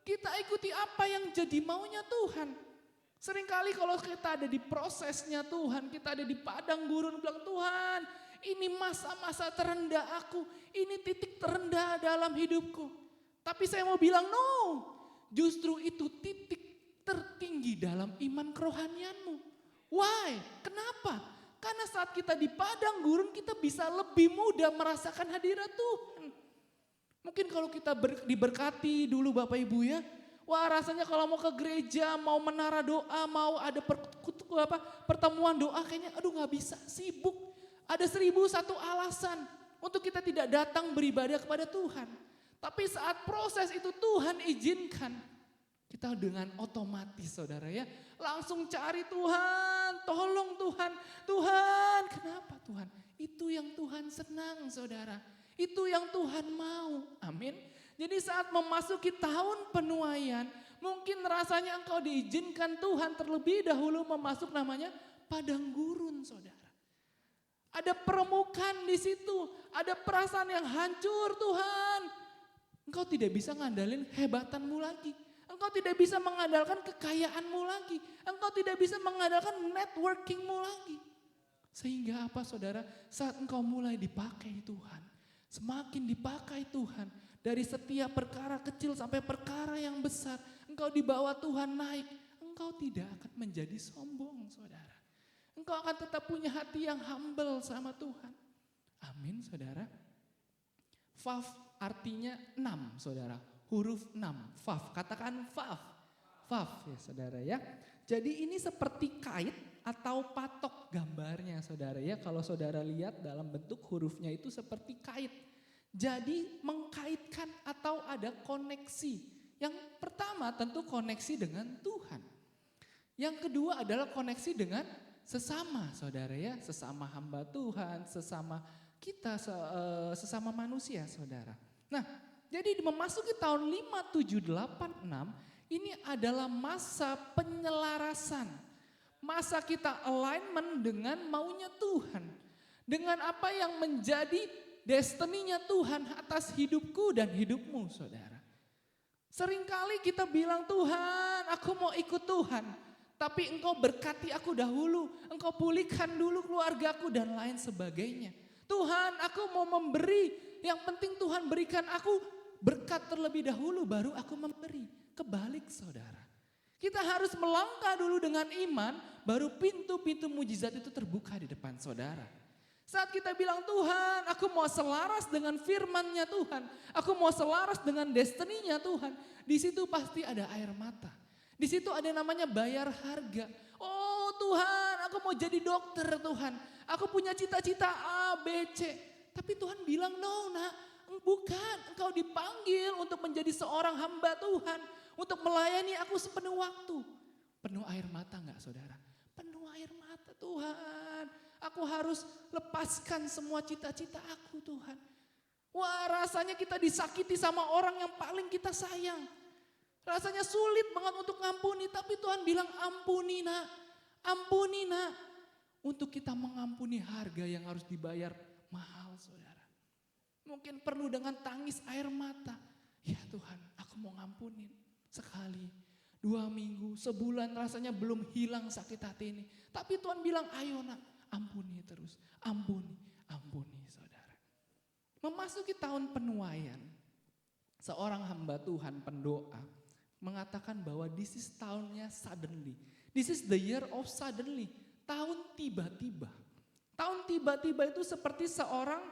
Kita ikuti apa yang jadi maunya Tuhan. Seringkali kalau kita ada di prosesnya Tuhan, kita ada di padang gurun bilang Tuhan, ini masa-masa terendah aku, ini titik terendah dalam hidupku. Tapi saya mau bilang no, justru itu titik tertinggi dalam iman kerohanianmu. Why? Kenapa? Karena saat kita di padang gurun kita bisa lebih mudah merasakan hadirat Tuhan. Mungkin kalau kita diberkati dulu Bapak Ibu ya, wah rasanya kalau mau ke gereja, mau menara doa, mau ada pertemuan doa kayaknya aduh gak bisa, sibuk. Ada 1001 alasan untuk kita tidak datang beribadah kepada Tuhan. Tapi saat proses itu Tuhan izinkan, kita dengan otomatis saudara ya, langsung cari Tuhan, tolong Tuhan. Tuhan, kenapa Tuhan? Itu yang Tuhan senang saudara. Itu yang Tuhan mau, amin. Jadi saat memasuki tahun penuaian, mungkin rasanya engkau diizinkan Tuhan terlebih dahulu memasuk namanya padang gurun saudara. Ada permukaan di situ, ada perasaan yang hancur Tuhan. Engkau tidak bisa ngandalin hebatanmu lagi. Engkau tidak bisa mengandalkan kekayaanmu lagi. Engkau tidak bisa mengandalkan networkingmu lagi. Sehingga apa saudara, saat engkau mulai dipakai Tuhan, semakin dipakai Tuhan, dari setiap perkara kecil sampai perkara yang besar, engkau dibawa Tuhan naik, engkau tidak akan menjadi sombong saudara. Engkau akan tetap punya hati yang humble sama Tuhan. Amin saudara. Vav artinya 6 saudara, huruf 6, vav, katakan vav. Vav ya saudara ya. Jadi ini seperti kait atau patok gambarnya saudara ya. Kalau saudara lihat dalam bentuk hurufnya itu seperti kait. Jadi mengkaitkan atau ada koneksi. Yang pertama tentu koneksi dengan Tuhan. Yang kedua adalah koneksi dengan sesama saudara ya. Sesama hamba Tuhan, sesama kita, sesama manusia saudara. Nah jadi memasuki tahun 5786 ini adalah masa penyelarasan. Masa kita alignment dengan maunya Tuhan. Dengan apa yang menjadi destininya Tuhan atas hidupku dan hidupmu saudara. Seringkali kita bilang Tuhan aku mau ikut Tuhan. Tapi engkau berkati aku dahulu. Engkau pulihkan dulu keluargaku dan lain sebagainya. Tuhan aku mau memberi. Yang penting Tuhan berikan aku berkat terlebih dahulu baru aku memberi. Kebalik saudara. Kita harus melangkah dulu dengan iman, baru pintu-pintu mujizat itu terbuka di depan saudara. Saat kita bilang Tuhan, aku mau selaras dengan firman-Nya Tuhan, aku mau selaras dengan destininya Tuhan, di situ pasti ada air mata. Di situ ada namanya bayar harga. Oh Tuhan, aku mau jadi dokter Tuhan, aku punya cita-cita A, B, C. Tapi Tuhan bilang, no nak, bukan, engkau dipanggil untuk menjadi seorang hamba Tuhan. Untuk melayani aku sepenuh waktu. Penuh air mata enggak saudara? Penuh air mata Tuhan. Aku harus lepaskan semua cita-cita aku Tuhan. Wah rasanya kita disakiti sama orang yang paling kita sayang. Rasanya sulit banget untuk ngampuni. Tapi Tuhan bilang ampuni nak. Ampuni nak. Untuk kita mengampuni harga yang harus dibayar mahal saudara. Mungkin perlu dengan tangis air mata. Ya Tuhan aku mau ngampunin. Sekali, 2 minggu, sebulan rasanya belum hilang sakit hati ini. Tapi Tuhan bilang ayo nak ampuni terus. Ampuni, ampuni saudara. Memasuki tahun penuaian. Seorang hamba Tuhan pendoa mengatakan bahwa this is tahunnya suddenly. This is the year of suddenly. Tahun tiba-tiba. Tahun tiba-tiba itu seperti seorang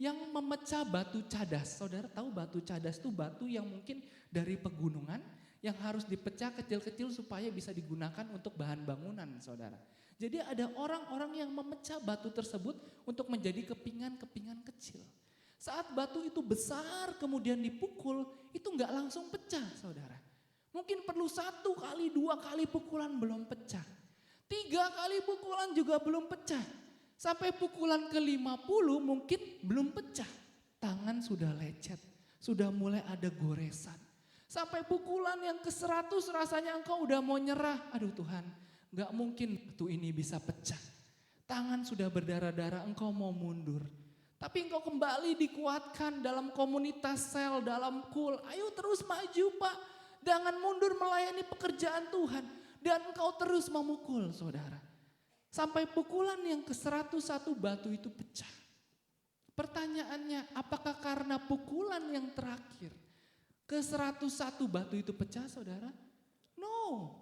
yang memecah batu cadas. Saudara tahu batu cadas itu batu yang mungkin dari pegunungan yang harus dipecah kecil-kecil supaya bisa digunakan untuk bahan bangunan saudara. Jadi ada orang-orang yang memecah batu tersebut untuk menjadi kepingan-kepingan kecil. Saat batu itu besar kemudian dipukul itu enggak langsung pecah saudara. Mungkin perlu 1 kali 2 kali pukulan belum pecah. 3 kali pukulan juga belum pecah. Sampai pukulan ke-50 mungkin belum pecah. Tangan sudah lecet, sudah mulai ada goresan. Sampai pukulan yang ke-100 rasanya engkau udah mau nyerah. Aduh Tuhan, Gak mungkin batu ini bisa pecah. Tangan sudah berdarah-darah, engkau mau mundur. Tapi engkau kembali dikuatkan dalam komunitas sel, dalam kul. Ayo terus maju Pak. Jangan mundur melayani pekerjaan Tuhan. Dan engkau terus memukul saudara. Sampai pukulan yang ke-101 batu itu pecah. Pertanyaannya, apakah karena pukulan yang terakhir ke-101 batu itu pecah saudara? No,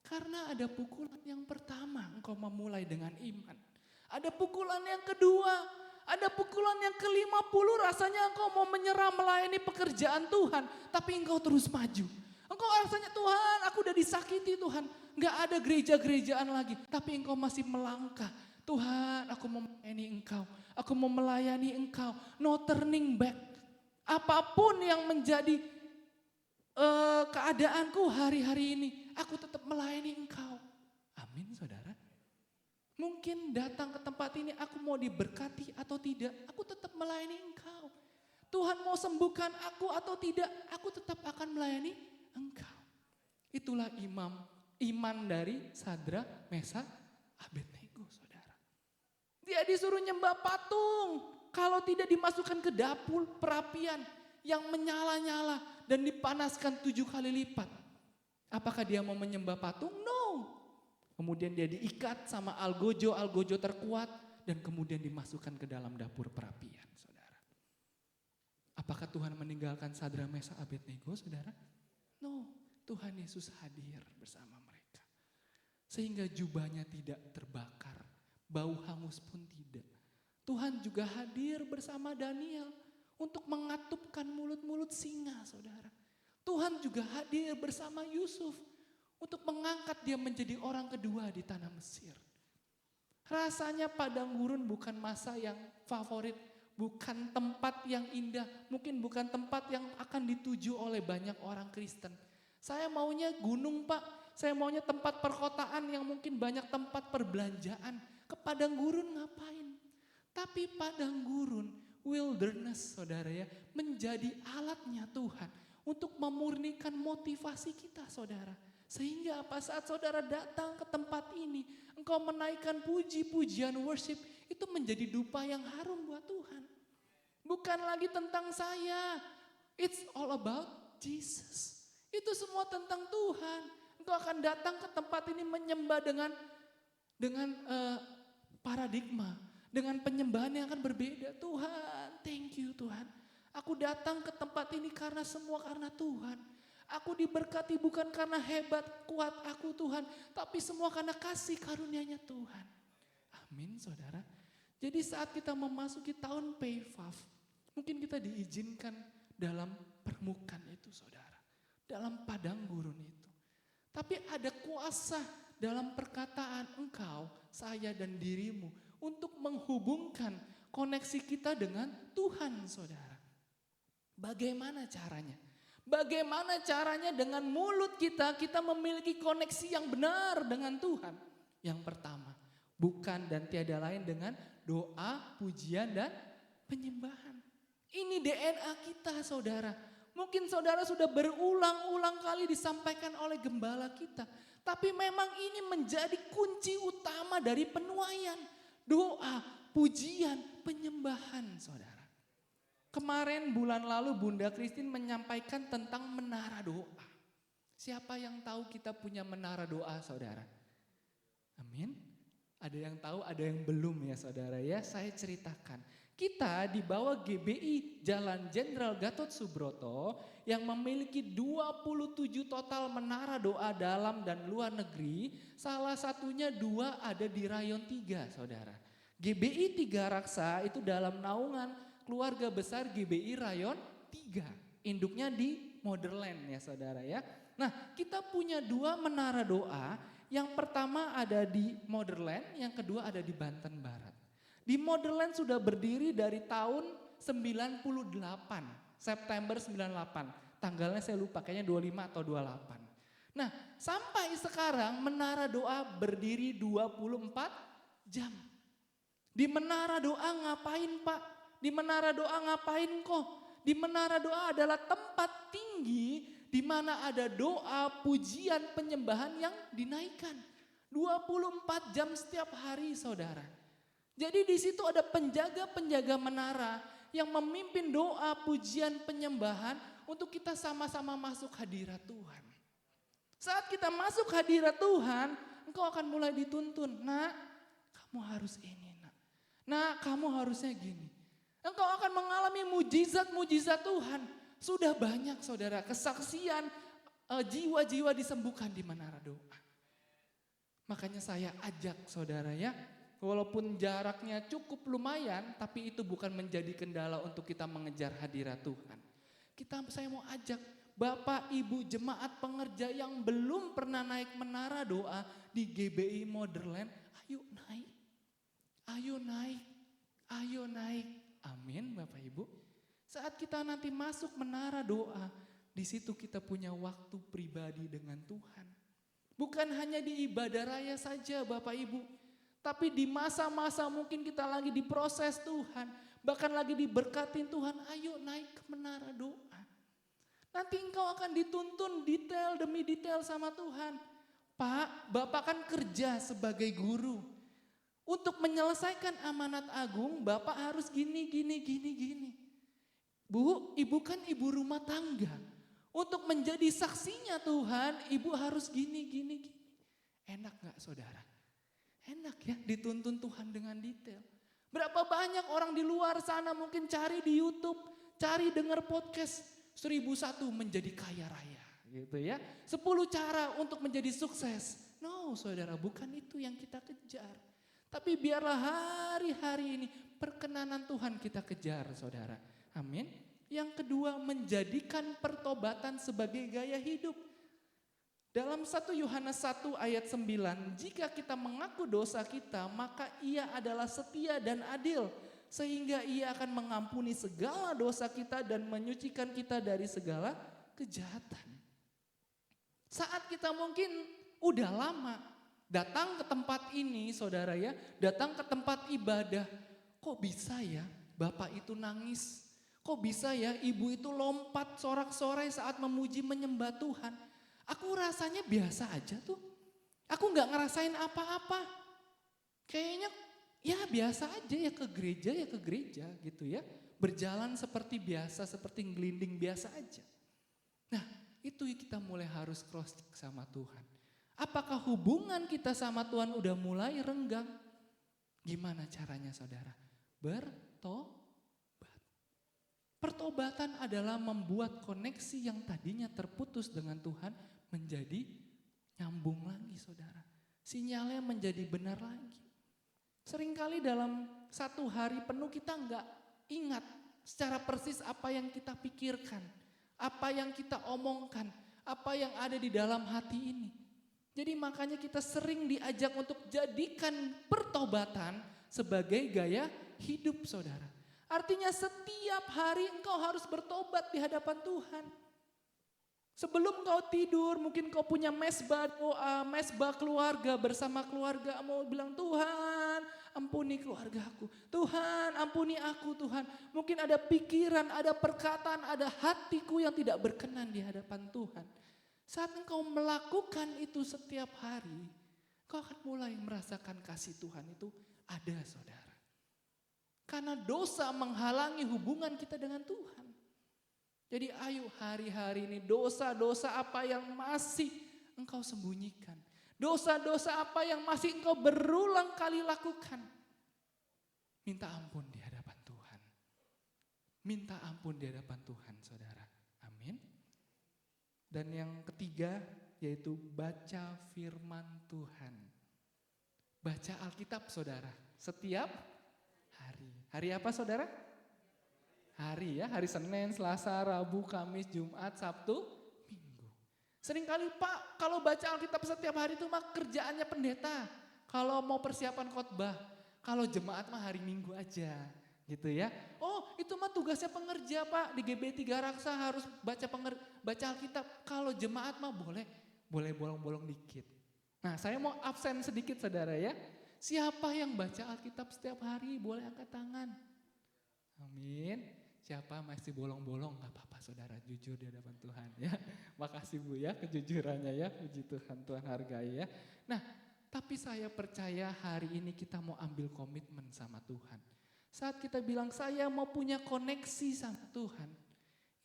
karena ada pukulan yang pertama engkau memulai dengan iman. Ada pukulan yang kedua, ada pukulan yang ke-50 rasanya engkau mau menyerah melayani pekerjaan Tuhan. Tapi engkau terus maju. Engkau rasanya Tuhan aku udah disakiti Tuhan. Gak ada gereja-gerejaan lagi, tapi engkau masih melangkah. Tuhan aku mau melayani engkau, aku mau melayani engkau. No turning back. Apapun yang menjadi keadaanku hari-hari ini, aku tetap melayani engkau. Amin saudara. Mungkin datang ke tempat ini aku mau diberkati atau tidak, aku tetap melayani engkau. Tuhan mau sembuhkan aku atau tidak, aku tetap akan melayani engkau. Itulah iman dari Sadrak, Mesak, Abednego saudara. Dia disuruh nyembah patung. Kalau tidak dimasukkan ke dapur perapian yang menyala-nyala dan dipanaskan 7 kali lipat. Apakah dia mau menyembah patung? No. Kemudian dia diikat sama algojo terkuat dan kemudian dimasukkan ke dalam dapur perapian saudara. Apakah Tuhan meninggalkan Sadrak, Mesak, Abednego saudara? No, Tuhan Yesus hadir bersama mereka. Sehingga jubahnya tidak terbakar, bau hangus pun tidak. Tuhan juga hadir bersama Daniel untuk mengatupkan mulut-mulut singa saudara. Tuhan juga hadir bersama Yusuf untuk mengangkat dia menjadi orang kedua di tanah Mesir. Rasanya padang gurun bukan masa yang favorit, bukan tempat yang indah, mungkin bukan tempat yang akan dituju oleh banyak orang Kristen. Saya maunya gunung Pak, saya maunya tempat perkotaan yang mungkin banyak tempat perbelanjaan. Ke padang gurun ngapain? Tapi padang gurun, wilderness saudara ya, menjadi alatnya Tuhan untuk memurnikan motivasi kita saudara. Sehingga apa saat saudara datang ke tempat ini, engkau menaikkan puji-pujian worship, itu menjadi dupa yang harum buat Tuhan. Bukan lagi tentang saya, it's all about Jesus. Itu semua tentang Tuhan. Engkau akan datang ke tempat ini menyembah dengan paradigma, dengan penyembahan yang akan berbeda. Tuhan, thank you Tuhan. Aku datang ke tempat ini karena semua karena Tuhan. Aku diberkati bukan karena hebat, kuat aku Tuhan, tapi semua karena kasih karunia-Nya Tuhan. Amin saudara. Jadi saat kita memasuki tahun Peyfaf, mungkin kita diizinkan dalam permukaan itu saudara. Dalam padang gurun itu. Tapi ada kuasa dalam perkataan engkau, saya dan dirimu untuk menghubungkan koneksi kita dengan Tuhan saudara. Bagaimana caranya? Bagaimana caranya dengan mulut kita memiliki koneksi yang benar dengan Tuhan? Yang pertama, bukan dan tiada lain dengan doa, pujian dan penyembahan. Ini DNA kita saudara. Mungkin saudara sudah berulang-ulang kali disampaikan oleh gembala kita. Tapi memang ini menjadi kunci utama dari penuaian. Doa, pujian, penyembahan saudara. Kemarin bulan lalu Bunda Christine menyampaikan tentang menara doa. Siapa yang tahu kita punya menara doa saudara? Amin. Ada yang tahu, ada yang belum ya saudara ya. Saya ceritakan. Kita di bawah GBI Jalan Jenderal Gatot Subroto yang memiliki 27 total menara doa dalam dan luar negeri. Salah satunya 2 ada di Rayon 3 saudara. GBI 3 Raksa itu dalam naungan keluarga besar GBI Rayon 3. Induknya di Motherland ya saudara ya. Nah kita punya 2 menara doa. Yang pertama ada di Motherland, yang kedua ada di Banten Barat. Di Motherland sudah berdiri dari tahun 98, September 98. Tanggalnya saya lupa, kayaknya 25 atau 28. Nah sampai sekarang menara doa berdiri 24 jam. Di menara doa ngapain Pak? Di menara doa ngapain kok? Di menara doa adalah tempat tinggi di mana ada doa, pujian, penyembahan yang dinaikkan. 24 jam setiap hari saudara. Jadi di situ ada penjaga-penjaga menara yang memimpin doa, pujian, penyembahan untuk kita sama-sama masuk hadirat Tuhan. Saat kita masuk hadirat Tuhan, engkau akan mulai dituntun. Nak, kamu harus ini nak. Nak, kamu harusnya gini. Engkau akan mengalami mujizat-mujizat Tuhan. Sudah banyak saudara kesaksian jiwa-jiwa disembuhkan di menara doa. Makanya saya ajak saudara ya, walaupun jaraknya cukup lumayan, tapi itu bukan menjadi kendala untuk kita mengejar hadirat Tuhan. Saya mau ajak Bapak Ibu jemaat pengerja yang belum pernah naik menara doa di GBI Motherland, ayo naik, ayo naik, ayo naik. Amin Bapak Ibu. Saat kita nanti masuk menara doa, di situ kita punya waktu pribadi dengan Tuhan. Bukan hanya di ibadah raya saja Bapak Ibu, tapi di masa-masa mungkin kita lagi diproses Tuhan, bahkan lagi diberkatin Tuhan, ayo naik ke menara doa. Nanti engkau akan dituntun detail demi detail sama Tuhan. Pak, Bapak kan kerja sebagai guru. Untuk menyelesaikan amanat agung, Bapak harus gini. Bu, Ibu kan ibu rumah tangga. Untuk menjadi saksinya Tuhan, Ibu harus gini. Enak gak saudara? Enak ya dituntun Tuhan dengan detail. Berapa banyak orang di luar sana mungkin cari di YouTube, cari dengar podcast 1001 menjadi kaya raya gitu ya. 10 cara untuk menjadi sukses. No saudara, bukan itu yang kita kejar. Tapi biarlah hari-hari ini perkenanan Tuhan kita kejar saudara. Amin. Yang kedua, menjadikan pertobatan sebagai gaya hidup. Dalam 1 Yohanes 1 ayat 9, jika kita mengaku dosa kita, maka Ia adalah setia dan adil, sehingga Ia akan mengampuni segala dosa kita dan menyucikan kita dari segala kejahatan. Saat kita mungkin udah lama datang ke tempat ini saudara ya, datang ke tempat ibadah, kok bisa ya Bapak itu nangis? Kok bisa ya ibu itu lompat sorak-sorai saat memuji menyembah Tuhan? Aku rasanya biasa aja tuh. Aku gak ngerasain apa-apa. Kayaknya ya biasa aja ya ke gereja gitu ya. Berjalan seperti biasa, seperti ngelinding biasa aja. Nah itu kita mulai harus cross check sama Tuhan. Apakah hubungan kita sama Tuhan udah mulai renggang? Gimana caranya saudara? Pertobatan adalah membuat koneksi yang tadinya terputus dengan Tuhan menjadi nyambung lagi saudara. Sinyalnya menjadi benar lagi. Seringkali dalam satu hari penuh kita nggak ingat secara persis apa yang kita pikirkan, apa yang kita omongkan, apa yang ada di dalam hati ini. Jadi makanya kita sering diajak untuk jadikan pertobatan sebagai gaya hidup saudara. Artinya setiap hari engkau harus bertobat di hadapan Tuhan. Sebelum kau tidur mungkin kau punya mesbah doa, mesbah keluarga bersama keluarga. Mau bilang Tuhan ampuni keluargaku. Tuhan ampuni aku Tuhan. Mungkin ada pikiran, ada perkataan, ada hatiku yang tidak berkenan di hadapan Tuhan. Saat engkau melakukan itu setiap hari, kau akan mulai merasakan kasih Tuhan itu ada saudara. Karena dosa menghalangi hubungan kita dengan Tuhan. Jadi ayo hari-hari ini dosa-dosa apa yang masih engkau sembunyikan. Dosa-dosa apa yang masih engkau berulang kali lakukan. Minta ampun di hadapan Tuhan. Minta ampun di hadapan Tuhan saudara. Amin. Dan yang ketiga yaitu baca firman Tuhan. Baca Alkitab saudara. Setiap hari. Hari apa saudara? Hari ya, hari Senin, Selasa, Rabu, Kamis, Jumat, Sabtu, Minggu. Seringkali Pak kalau baca Alkitab setiap hari itu mah kerjaannya pendeta. Kalau mau persiapan khotbah, kalau jemaat mah hari Minggu aja gitu ya. Oh itu mah tugasnya pengerja Pak, di GB 3 Raksa harus baca Alkitab. Kalau jemaat mah boleh bolong-bolong dikit. Nah saya mau absen sedikit saudara ya. Siapa yang baca Alkitab setiap hari boleh angkat tangan. Amin. Siapa masih bolong-bolong gak apa-apa saudara, jujur di hadapan Tuhan ya. Makasih Bu ya kejujurannya ya, puji Tuhan, Tuhan hargai ya. Nah Tapi saya percaya hari ini kita mau ambil komitmen sama Tuhan. Saat kita bilang saya mau punya koneksi sama Tuhan,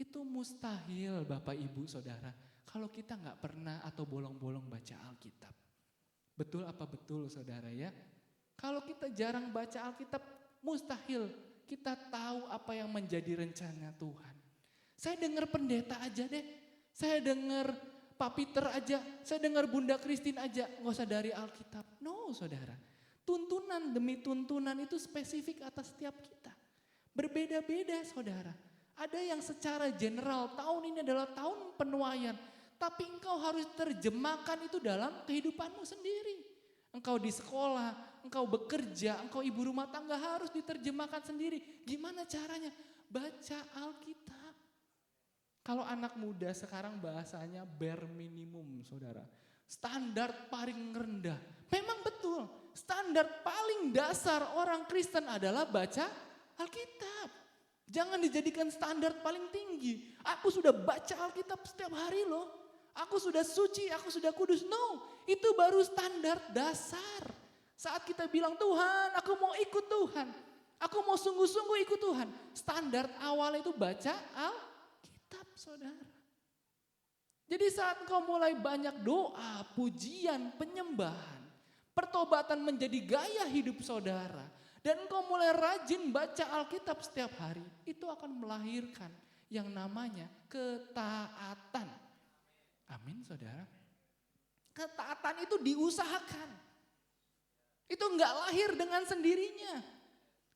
itu mustahil Bapak Ibu Saudara kalau kita gak pernah atau bolong-bolong baca Alkitab. Betul apa betul Saudara ya? Kalau kita jarang baca Alkitab, mustahil kita tahu apa yang menjadi rencana Tuhan. Saya dengar pendeta aja deh, saya dengar Pak Peter aja, saya dengar Bunda Christine aja, gak usah dari Alkitab. No Saudara, tuntunan demi tuntunan itu spesifik atas setiap kita. Berbeda-beda Saudara. Ada yang secara general, tahun ini adalah tahun penuaian. Tapi engkau harus terjemahkan itu dalam kehidupanmu sendiri. Engkau di sekolah, engkau bekerja, engkau ibu rumah tangga harus diterjemahkan sendiri. Gimana caranya? Baca Alkitab. Kalau anak muda sekarang bahasanya bare minimum Saudara. Standar paling rendah. Memang betul, standar paling dasar orang Kristen adalah baca Alkitab. Jangan dijadikan standar paling tinggi. Aku sudah baca Alkitab setiap hari loh. Aku sudah suci, aku sudah kudus. No, itu baru standar dasar. Saat kita bilang Tuhan, aku mau ikut Tuhan. Aku mau sungguh-sungguh ikut Tuhan. Standar awal itu baca Alkitab Saudara. Jadi saat engkau mulai banyak doa, pujian, penyembahan, pertobatan menjadi gaya hidup saudara, dan engkau mulai rajin baca Alkitab setiap hari, itu akan melahirkan yang namanya ketaatan. Amin saudara. Ketaatan itu diusahakan. Itu enggak lahir dengan sendirinya.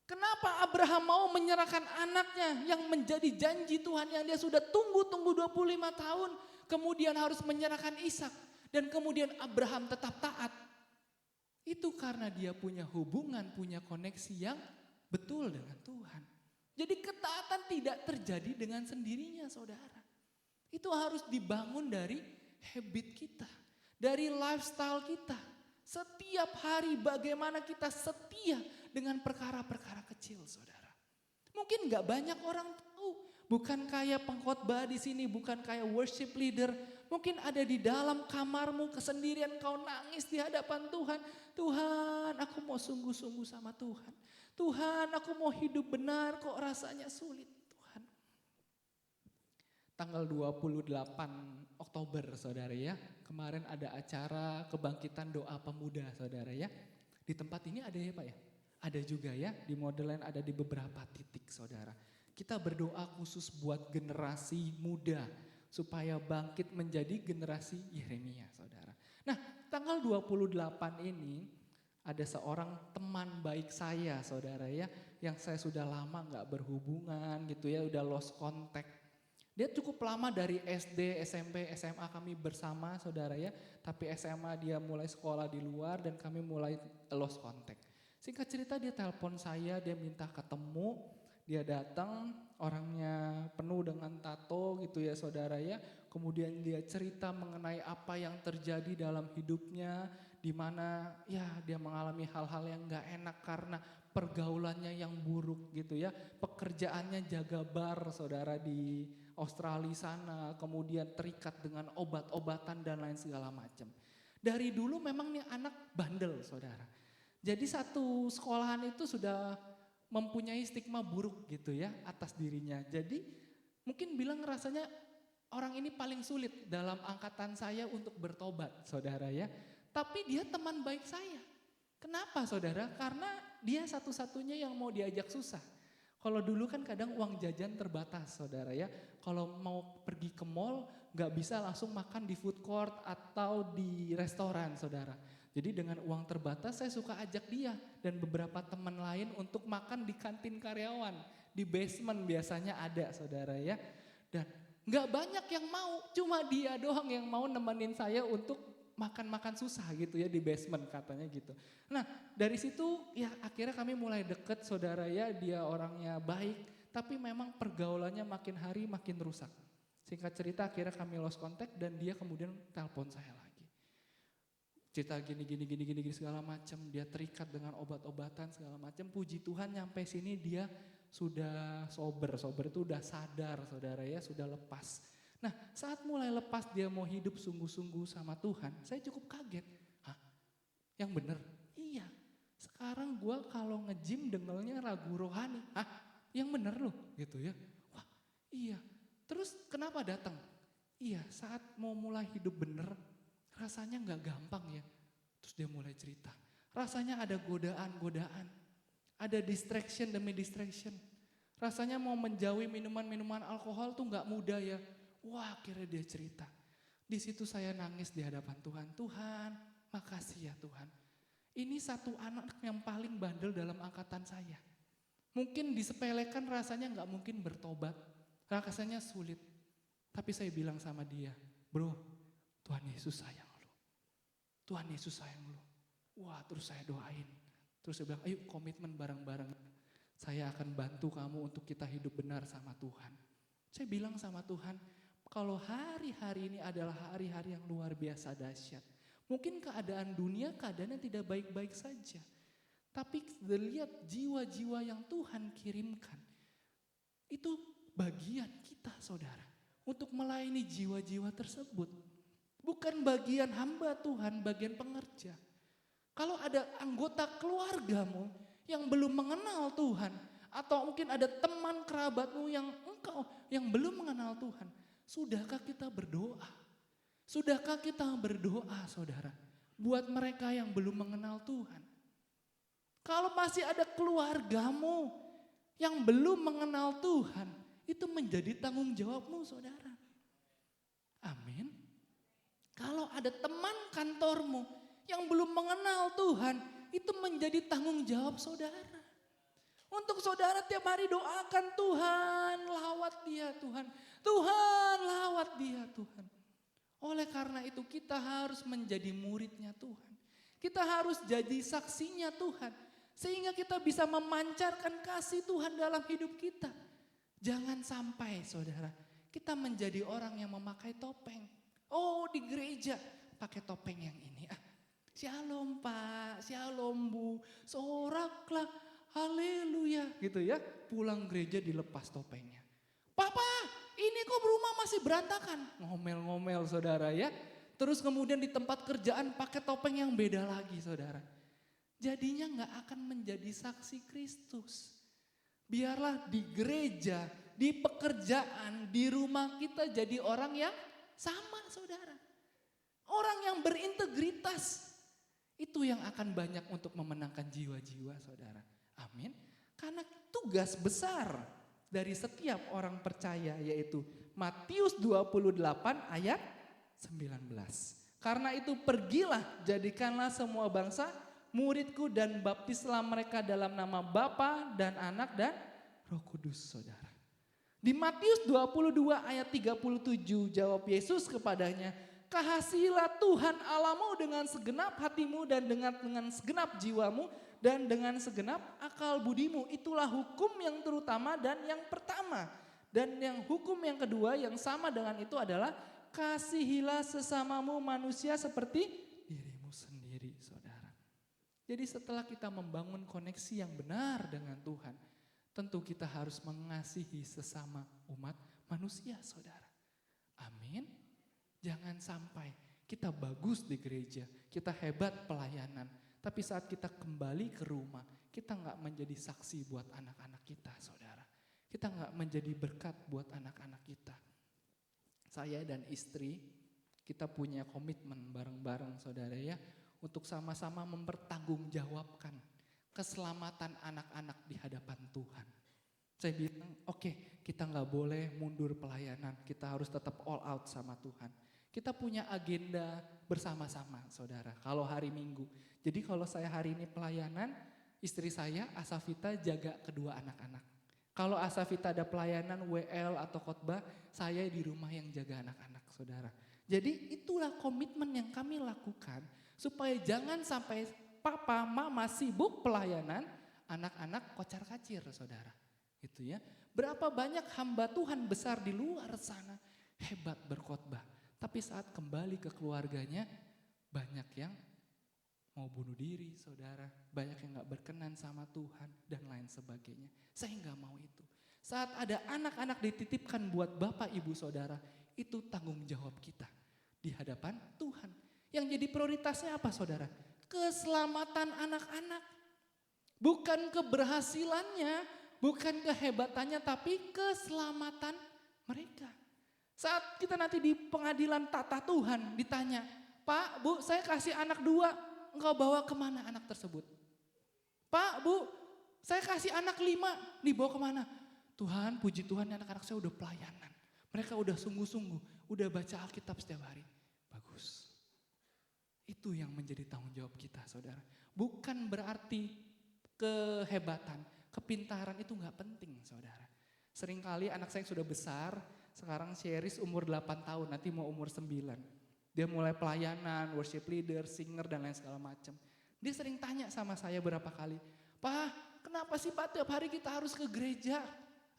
Kenapa Abraham mau menyerahkan anaknya yang menjadi janji Tuhan yang dia sudah tunggu-tunggu 25 tahun. Kemudian harus menyerahkan Ishak dan kemudian Abraham tetap taat. Itu karena dia punya hubungan, punya koneksi yang betul dengan Tuhan. Jadi ketaatan tidak terjadi dengan sendirinya saudara. Itu harus dibangun dari habit kita, dari lifestyle kita. Setiap hari bagaimana kita setia dengan perkara-perkara kecil saudara. Mungkin gak banyak orang tahu, bukan kayak pengkhotbah di sini, bukan kayak worship leader. Mungkin ada di dalam kamarmu kesendirian kau nangis di hadapan Tuhan. Tuhan, aku mau sungguh-sungguh sama Tuhan. Tuhan, aku mau hidup benar kok rasanya sulit Tuhan. Tanggal 28 Oktober saudara ya, kemarin ada acara kebangkitan doa pemuda saudara ya. Di tempat ini ada ya Pak ya? Ada juga ya, di Model Line ada di beberapa titik saudara. Kita berdoa khusus buat generasi muda supaya bangkit menjadi generasi Yeremia saudara. Nah tanggal 28 ini ada seorang teman baik saya saudara ya, yang saya sudah lama gak berhubungan gitu ya, udah lost contact. Dia cukup lama dari SD, SMP, SMA kami bersama saudara ya. Tapi SMA dia mulai sekolah di luar dan kami mulai lost contact. Singkat cerita dia telepon saya, dia minta ketemu. Dia datang, orangnya penuh dengan tato gitu ya saudara ya. Kemudian dia cerita mengenai apa yang terjadi dalam hidupnya. Di mana ya dia mengalami hal-hal yang gak enak karena pergaulannya yang buruk gitu ya. Pekerjaannya jaga bar saudara di Australia sana. Kemudian terikat dengan obat-obatan dan lain segala macam. Dari dulu memang nih anak bandel saudara. Jadi satu sekolahan itu sudah mempunyai stigma buruk gitu ya atas dirinya. Jadi mungkin bilang rasanya orang ini paling sulit dalam angkatan saya untuk bertobat saudara ya. Tapi dia teman baik saya. Kenapa saudara? Karena dia satu-satunya yang mau diajak susah. Kalau dulu kan kadang uang jajan terbatas saudara ya. Kalau mau pergi ke mall gak bisa langsung makan di food court atau di restoran saudara. Jadi dengan uang terbatas saya suka ajak dia dan beberapa teman lain untuk makan di kantin karyawan. Di basement biasanya ada saudara ya. Dan gak banyak yang mau, cuma dia doang yang mau nemenin saya untuk makan-makan susah gitu ya di basement katanya gitu. Nah dari situ ya akhirnya kami mulai deket saudara ya, dia orangnya baik tapi memang pergaulannya makin hari makin rusak. Singkat cerita akhirnya kami lost contact dan dia kemudian telepon saya lagi. Cerita gini segala macam, dia terikat dengan obat-obatan segala macam. Puji Tuhan nyampe sini dia sudah sober itu udah sadar saudara ya, sudah lepas. Nah saat mulai lepas dia mau hidup sungguh-sungguh sama Tuhan, saya cukup kaget. Hah? Yang bener? Iya. Sekarang gue kalau nge-gym dengelnya lagu rohani. Hah? Yang bener loh gitu ya. Wah iya. Terus kenapa datang? Iya saat mau mulai hidup bener rasanya gak gampang ya. Terus dia mulai cerita. Rasanya ada godaan-godaan. Ada distraction demi distraction. Rasanya mau menjauhi minuman-minuman alkohol tuh gak mudah ya. Wah akhirnya dia cerita. Di situ saya nangis di hadapan Tuhan. Tuhan makasih ya Tuhan. Ini satu anak yang paling bandel dalam angkatan saya. Mungkin disepelekan rasanya gak mungkin bertobat. Rasanya sulit. Tapi saya bilang sama dia, bro Tuhan Yesus sayang lu. Tuhan Yesus sayang lu. Wah terus saya doain. Terus saya bilang ayo komitmen bareng-bareng. Saya akan bantu kamu untuk kita hidup benar sama Tuhan. Saya bilang sama Tuhan, kalau hari-hari ini adalah hari-hari yang luar biasa dahsyat. Mungkin keadaan dunia keadaannya tidak baik-baik saja. Tapi lihat jiwa-jiwa yang Tuhan kirimkan. Itu bagian kita saudara. Untuk melayani jiwa-jiwa tersebut. Bukan bagian hamba Tuhan, bagian pengerja. Kalau ada anggota keluargamu yang belum mengenal Tuhan. Atau mungkin ada teman kerabatmu yang belum mengenal Tuhan. Sudahkah kita berdoa? Sudahkah kita berdoa saudara? Buat mereka yang belum mengenal Tuhan. Kalau masih ada keluargamu yang belum mengenal Tuhan. Itu menjadi tanggung jawabmu saudara. Amin. Kalau ada teman kantormu yang belum mengenal Tuhan. Itu menjadi tanggung jawab saudara. Untuk saudara tiap hari doakan Tuhan, lawat dia Tuhan. Tuhan, lawat dia Tuhan. Oleh karena itu kita harus menjadi muridnya Tuhan. Kita harus jadi saksinya Tuhan. Sehingga kita bisa memancarkan kasih Tuhan dalam hidup kita. Jangan sampai saudara, kita menjadi orang yang memakai topeng. Oh di gereja pakai topeng yang ini. Shalom Pak, shalom Bu, soraklah. Haleluya gitu ya. Pulang gereja dilepas topengnya. Papa ini kok rumah masih berantakan. Ngomel-ngomel saudara ya. Terus kemudian di tempat kerjaan pakai topeng yang beda lagi saudara. Jadinya gak akan menjadi saksi Kristus. Biarlah di gereja, di pekerjaan, di rumah kita jadi orang yang sama saudara. Orang yang berintegritas. Itu yang akan banyak untuk memenangkan jiwa-jiwa saudara. Amin. Karena tugas besar dari setiap orang percaya yaitu Matius 28 ayat 19. Karena itu pergilah jadikanlah semua bangsa muridku dan baptislah mereka dalam nama Bapa dan Anak dan Roh Kudus saudara. Di Matius 22 ayat 37 jawab Yesus kepadanya, kasihilah Tuhan Allahmu dengan segenap hatimu dan dengan segenap jiwamu dan dengan segenap akal budimu. Itulah hukum yang terutama dan yang pertama. Dan yang hukum yang kedua yang sama dengan itu adalah kasihilah sesamamu manusia seperti dirimu sendiri saudara. Jadi setelah kita membangun koneksi yang benar dengan Tuhan, tentu kita harus mengasihi sesama umat manusia saudara. Amin. Jangan sampai kita bagus di gereja, kita hebat pelayanan. Tapi saat kita kembali ke rumah, kita gak menjadi saksi buat anak-anak kita saudara. Kita gak menjadi berkat buat anak-anak kita. Saya dan istri, kita punya komitmen bareng-bareng saudara ya. Untuk sama-sama mempertanggungjawabkan keselamatan anak-anak di hadapan Tuhan. Saya bilang oke, kita gak boleh mundur pelayanan, kita harus tetap all out sama Tuhan. Kita punya agenda bersama-sama saudara, kalau hari Minggu. Jadi kalau saya hari ini pelayanan, istri saya Asafita jaga kedua anak-anak. Kalau Asafita ada pelayanan WL atau khotbah, saya di rumah yang jaga anak-anak saudara. Jadi itulah komitmen yang kami lakukan supaya jangan sampai papa mama sibuk pelayanan, anak-anak kocar-kacir saudara. Gitu ya. Berapa banyak hamba Tuhan besar di luar sana hebat berkhotbah. Tapi saat kembali ke keluarganya banyak yang mau bunuh diri saudara. Banyak yang gak berkenan sama Tuhan dan lain sebagainya. Saya gak mau itu. Saat ada anak-anak dititipkan buat bapak ibu saudara. Itu tanggung jawab kita di hadapan Tuhan. Yang jadi prioritasnya apa saudara? keselamatan anak-anak. Bukan keberhasilannya, bukan kehebatannya, tapi keselamatan mereka. Saat kita nanti di pengadilan tata Tuhan ditanya, Pak, Bu, saya kasih anak 2, engkau bawa kemana anak tersebut? Pak, Bu, saya kasih anak 5, dibawa kemana? Tuhan, puji Tuhan, anak-anak saya udah pelayanan. Mereka udah sungguh-sungguh, udah baca Alkitab setiap hari. Bagus. Itu yang menjadi tanggung jawab kita, saudara. Bukan berarti kehebatan, kepintaran itu gak penting, saudara. Seringkali anak saya sudah besar, sekarang Sheris umur 8 tahun, nanti mau umur 9. Dia mulai pelayanan, worship leader, singer dan lain segala macam. Dia sering tanya sama saya berapa kali, Pak, kenapa sih Pak tiap hari kita harus ke gereja?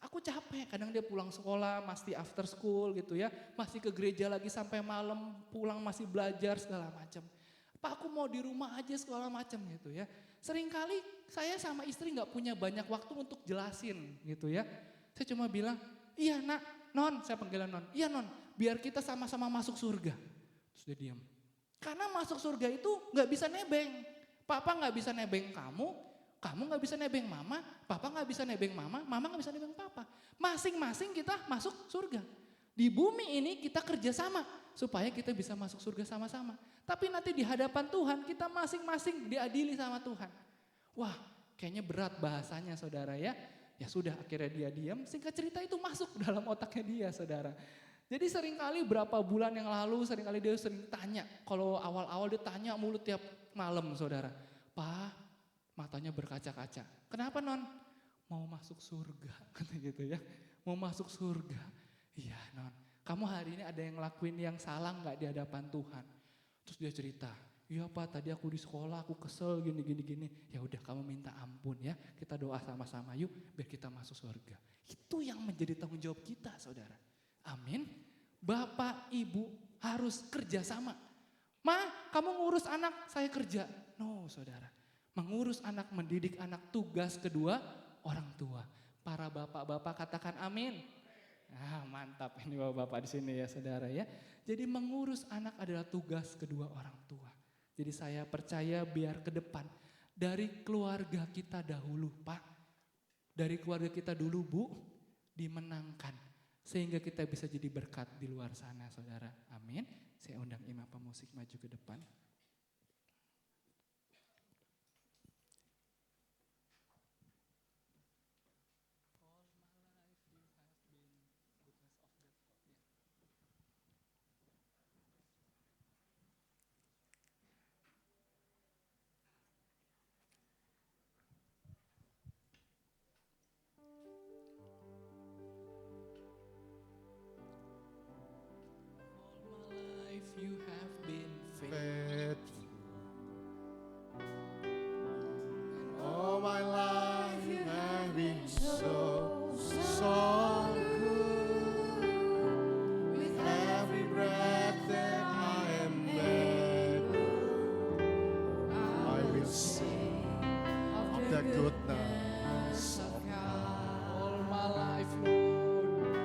Aku capek, kadang dia pulang sekolah, masih after school gitu ya. Masih ke gereja lagi sampai malam, pulang masih belajar segala macam. Pak, aku mau di rumah aja segala macam gitu ya. Seringkali saya sama istri gak punya banyak waktu untuk jelasin gitu ya. Saya cuma bilang, iya nak, non, saya panggilan non. Iya non, biar kita sama-sama masuk surga. Terus dia diam. Karena masuk surga itu gak bisa nebeng. Papa gak bisa nebeng kamu gak bisa nebeng mama, papa gak bisa nebeng mama gak bisa nebeng papa. Masing-masing kita masuk surga. Di bumi ini kita kerjasama supaya kita bisa masuk surga sama-sama. Tapi nanti di hadapan Tuhan kita masing-masing diadili sama Tuhan. Wah, kayaknya berat bahasanya saudara ya. Ya sudah, akhirnya dia diam, singkat cerita itu masuk dalam otaknya dia saudara. Jadi seringkali berapa bulan yang lalu seringkali dia sering tanya. Kalau awal-awal dia tanya mulu tiap malam saudara. Pak, matanya berkaca-kaca. Kenapa non? Mau masuk surga, kata gitu ya. Mau masuk surga. Iya non, kamu hari ini ada yang ngelakuin yang salah gak di hadapan Tuhan? Terus dia cerita, iya Pak tadi aku di sekolah aku kesel gini. Ya udah kamu minta ampun ya, kita doa sama-sama yuk biar kita masuk surga. Itu yang menjadi tanggung jawab kita saudara. Amin. Bapak ibu harus kerjasama. Ma, kamu ngurus anak, saya kerja. No saudara. Mengurus anak, mendidik anak, tugas kedua orang tua. Para bapak-bapak katakan amin. Mantap ini bapak-bapak di sini ya saudara ya. Jadi mengurus anak adalah tugas kedua orang tua. Jadi saya percaya biar ke depan dari keluarga kita dahulu Pak. Dari keluarga kita dulu Bu, dimenangkan. Sehingga kita bisa jadi berkat di luar sana saudara. Amin. Saya undang imam pemusik maju ke depan. You have been Faithful. All my life you have been so good. With every breath that I am able, I will sing of the goodness of God. all my life, Lord.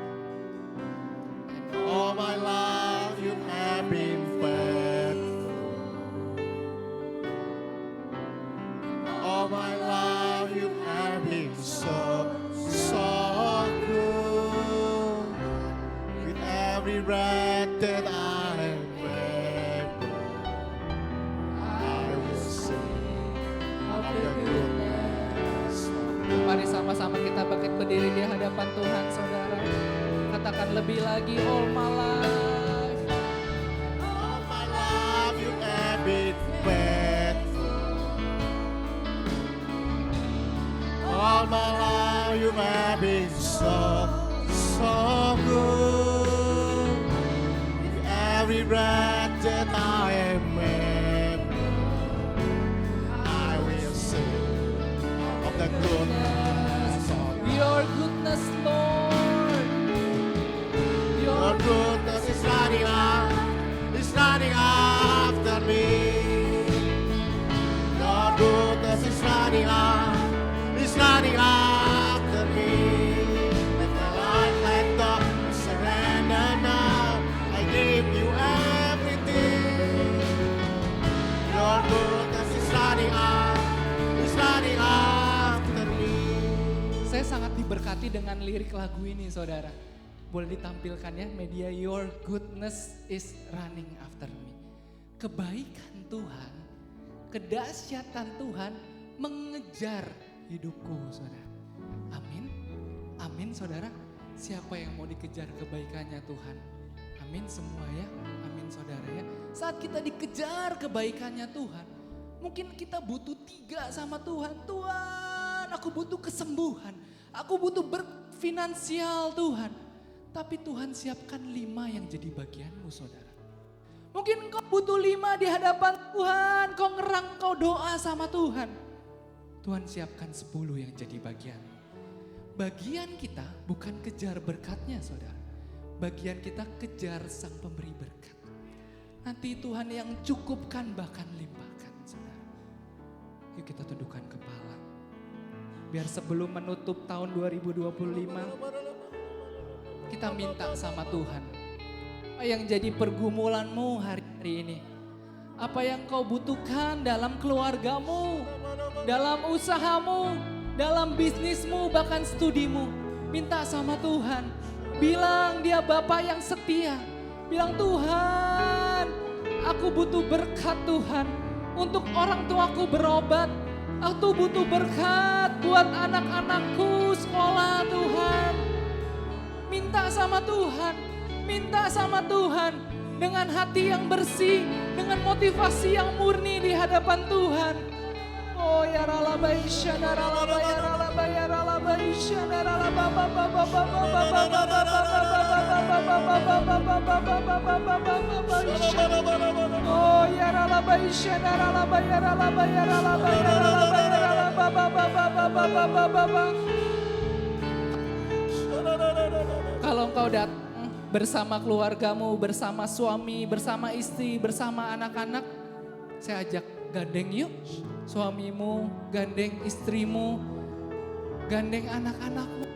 All my life you have been faithful. All my life you have been so good. With every breath that I am able, I will sing of the goodness of God. Mari sama-sama kita bangkit berdiri di hadapan Tuhan saudara. Katakan lebih lagi all my life. All my life you have been faithful. All my life you have been so good. With every breath that I am able, I will sing of the goodness of God. Your goodness, Lord. Your goodness is running after me. Your goodness is running after me. With my life let go, I surrender now. I give you everything. Your goodness is Saya sangat diberkati dengan lirik lagu ini saudara. Boleh ditampilkan ya, media Your Goodness is running after me. Kebaikan Tuhan, kedahsyatan Tuhan mengejar hidupku saudara. Amin, amin saudara. Siapa yang mau dikejar kebaikannya Tuhan? Amin semua ya, amin saudara ya. Saat kita dikejar kebaikannya Tuhan, mungkin kita butuh 3 sama Tuhan. Tuhan, aku butuh kesembuhan, aku butuh berfinansial Tuhan. Tapi Tuhan siapkan 5 yang jadi bagianmu saudara. Mungkin kau butuh 5 di hadapan Tuhan, kau ngerang, kau doa sama Tuhan. Tuhan siapkan 10 yang jadi bagian. Bagian kita bukan kejar berkatnya saudara. Bagian kita kejar sang pemberi berkat. Nanti Tuhan yang cukupkan bahkan limpahkan saudara. Yuk kita tundukkan kepala. Biar sebelum menutup tahun 2025, kita minta sama Tuhan. Apa yang jadi pergumulanmu hari ini? Apa yang kau butuhkan dalam keluargamu, dalam usahamu, dalam bisnismu, bahkan studimu. Minta sama Tuhan. Bilang dia Bapa yang setia. Bilang Tuhan, aku butuh berkat Tuhan. Untuk orang tuaku berobat. Aku butuh berkat buat anak-anakku sekolah Tuhan. Minta sama Tuhan. Minta sama Tuhan. Dengan hati yang bersih. Dengan motivasi yang murni di hadapan Tuhan. Oh ya ralabai syadara ralabai ya ralabai ya ralabai syadara oh ya ralabai syadara ralabai ya ralabai ya ralabai ya ralabai ya ralabai. Kalau engkau datang bersama keluargamu, bersama suami, bersama istri, bersama anak-anak, saya ajak gandeng yuk. Suamimu, gandeng istrimu, gandeng anak-anakmu.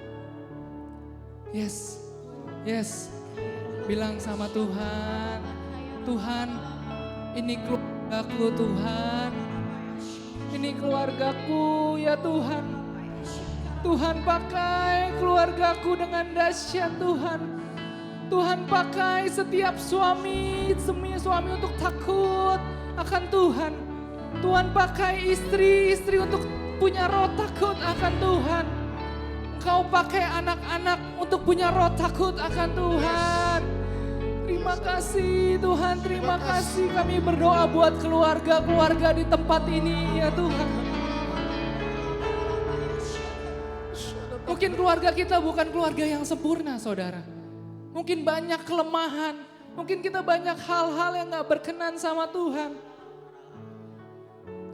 Yes, yes. Bilang sama Tuhan, Tuhan ini keluargaku Tuhan. Ini keluargaku ya Tuhan. Tuhan pakai keluargaku dengan dahsyat Tuhan. Tuhan pakai setiap suami untuk takut akan Tuhan. Tuhan pakai istri untuk punya roh takut akan Tuhan. Engkau pakai anak-anak untuk punya roh takut akan Tuhan. Terima kasih Tuhan, terima kasih. Kami berdoa buat keluarga-keluarga di tempat ini ya Tuhan. Mungkin keluarga kita bukan keluarga yang sempurna saudara. Mungkin banyak kelemahan. Mungkin kita banyak hal-hal yang gak berkenan sama Tuhan.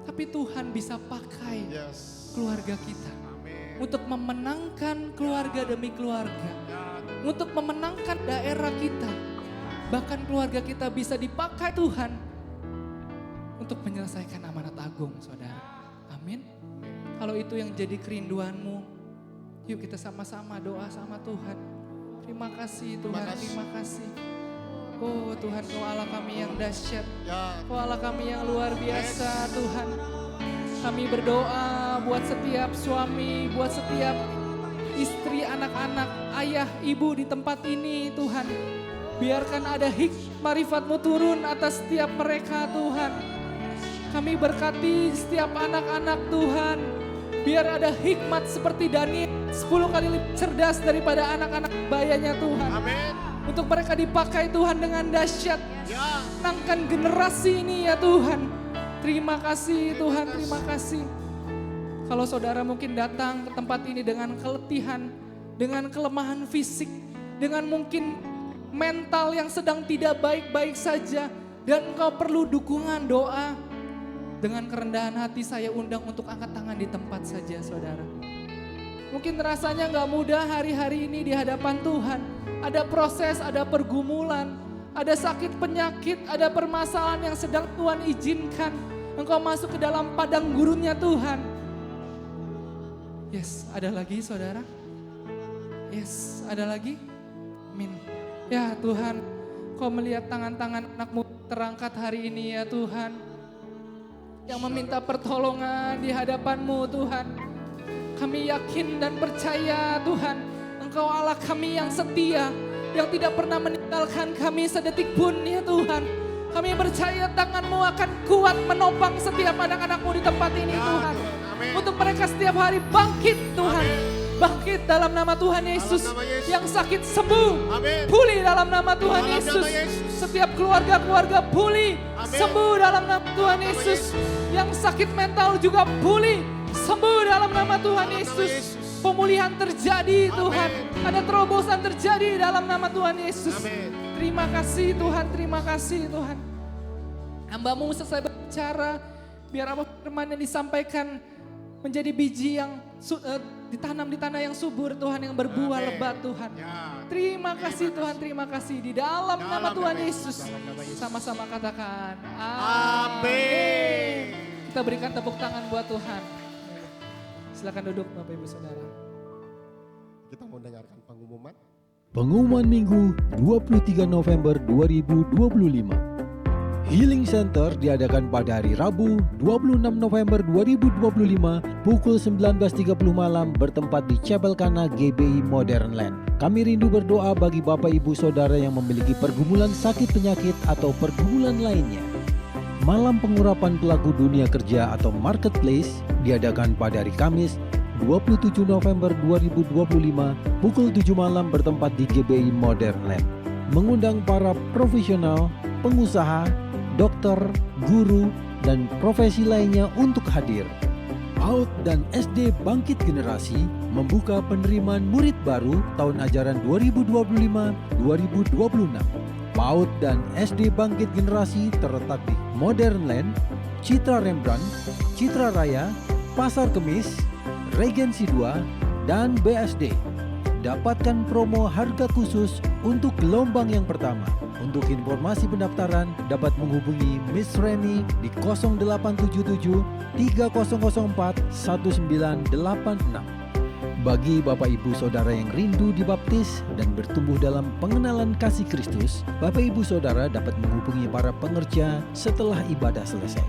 Tapi Tuhan bisa pakai keluarga kita. Untuk memenangkan keluarga demi keluarga. Untuk memenangkan daerah kita. Bahkan keluarga kita bisa dipakai Tuhan. Untuk menyelesaikan amanat agung saudara. Amin. Kalau itu yang jadi kerinduanmu. Yuk kita sama-sama doa sama Tuhan. Terima kasih Tuhan, terima kasih. Oh Tuhan, Kau Allah kami yang dahsyat. Kau Allah kami yang luar biasa Tuhan. Kami berdoa buat setiap suami, buat setiap istri, anak-anak, ayah, ibu di tempat ini Tuhan. Biarkan ada marifat-Mu turun atas setiap mereka Tuhan. Kami berkati setiap anak-anak Tuhan. Biar ada hikmat seperti Daniel 10 kali lebih cerdas daripada anak-anak bayanya Tuhan. Amin. Untuk mereka dipakai Tuhan dengan dahsyat. Menangkan generasi ini ya Tuhan. Terima kasih Tuhan, terima kasih. Kalau saudara mungkin datang ke tempat ini dengan keletihan, dengan kelemahan fisik, dengan mungkin mental yang sedang tidak baik-baik saja. Dan engkau perlu dukungan doa. Dengan kerendahan hati saya undang untuk angkat tangan di tempat saja saudara. Mungkin rasanya gak mudah hari-hari ini di hadapan Tuhan. Ada proses, ada pergumulan, ada sakit penyakit, ada permasalahan yang sedang Tuhan izinkan. Engkau masuk ke dalam padang gurunnya Tuhan. Yes, ada lagi saudara? Yes, ada lagi? Amin. Ya Tuhan, Kau melihat tangan-tangan anak-Mu terangkat hari ini ya Tuhan. Yang meminta pertolongan di hadapan-Mu Tuhan. Kami yakin dan percaya Tuhan, Engkau Allah kami yang setia, yang tidak pernah meninggalkan kami sedetik pun ya Tuhan. Kami percaya tangan-Mu akan kuat menopang setiap anak-anak-Mu di tempat ini Tuhan. Amin. Untuk mereka setiap hari bangkit Tuhan. Bangkit dalam nama Tuhan Yesus. Dalam nama Yesus. Yang sakit sembuh. Amin. Pulih dalam nama Tuhan Dalam Yesus. nama Yesus. Setiap keluarga-keluarga pulih. Amin. Sembuh dalam nama Tuhan Dalam nama Yesus. Yesus. Yang sakit mental juga pulih. Sembuh dalam nama Tuhan Dalam nama Yesus. Yesus. Pemulihan terjadi Tuhan. Amin. Ada terobosan terjadi dalam nama Tuhan Yesus. Amin. Terima kasih Tuhan, terima kasih Tuhan. Hamba-Mu selesai berbicara, biar apa firman yang disampaikan menjadi biji yang ditanam di tanah yang subur Tuhan, yang berbuah Amin. lebat Tuhan. Ya. Terima kasih Tuhan, terima kasih. Di dalam nama Dalam Tuhan nama Yesus, Dalam nama Yesus. sama-sama katakan Amin. Kita berikan tepuk tangan buat Tuhan. Silakan duduk Bapak Ibu Saudara. Kita mau dengarkan pengumuman. Pengumuman Minggu 23 November 2025. Healing Center diadakan pada hari Rabu 26 November 2025 pukul 19.30 malam bertempat di Chapel Kana GBI Modern Land. Kami rindu berdoa bagi Bapak Ibu Saudara yang memiliki pergumulan sakit penyakit atau pergumulan lainnya. Malam pengurapan pelaku dunia kerja atau marketplace diadakan pada hari Kamis 27 November 2025 pukul 7 malam bertempat di GBI Modern Land. Mengundang para profesional, pengusaha, dokter, guru, dan profesi lainnya untuk hadir. PAUD dan SD Bangkit Generasi membuka penerimaan murid baru tahun ajaran 2025-2026. PAUD dan SD Bangkit Generasi terletak di Modern Land, Citra Rembrandt, Citra Raya, Pasar Kemis, Regensi 2, dan BSD. Dapatkan promo harga khusus untuk gelombang yang pertama. Untuk informasi pendaftaran dapat menghubungi Miss Reni di 0877 3004 1986. Bagi Bapak Ibu Saudara yang rindu dibaptis dan bertumbuh dalam pengenalan kasih Kristus, Bapak Ibu Saudara dapat menghubungi para pengerja setelah ibadah selesai.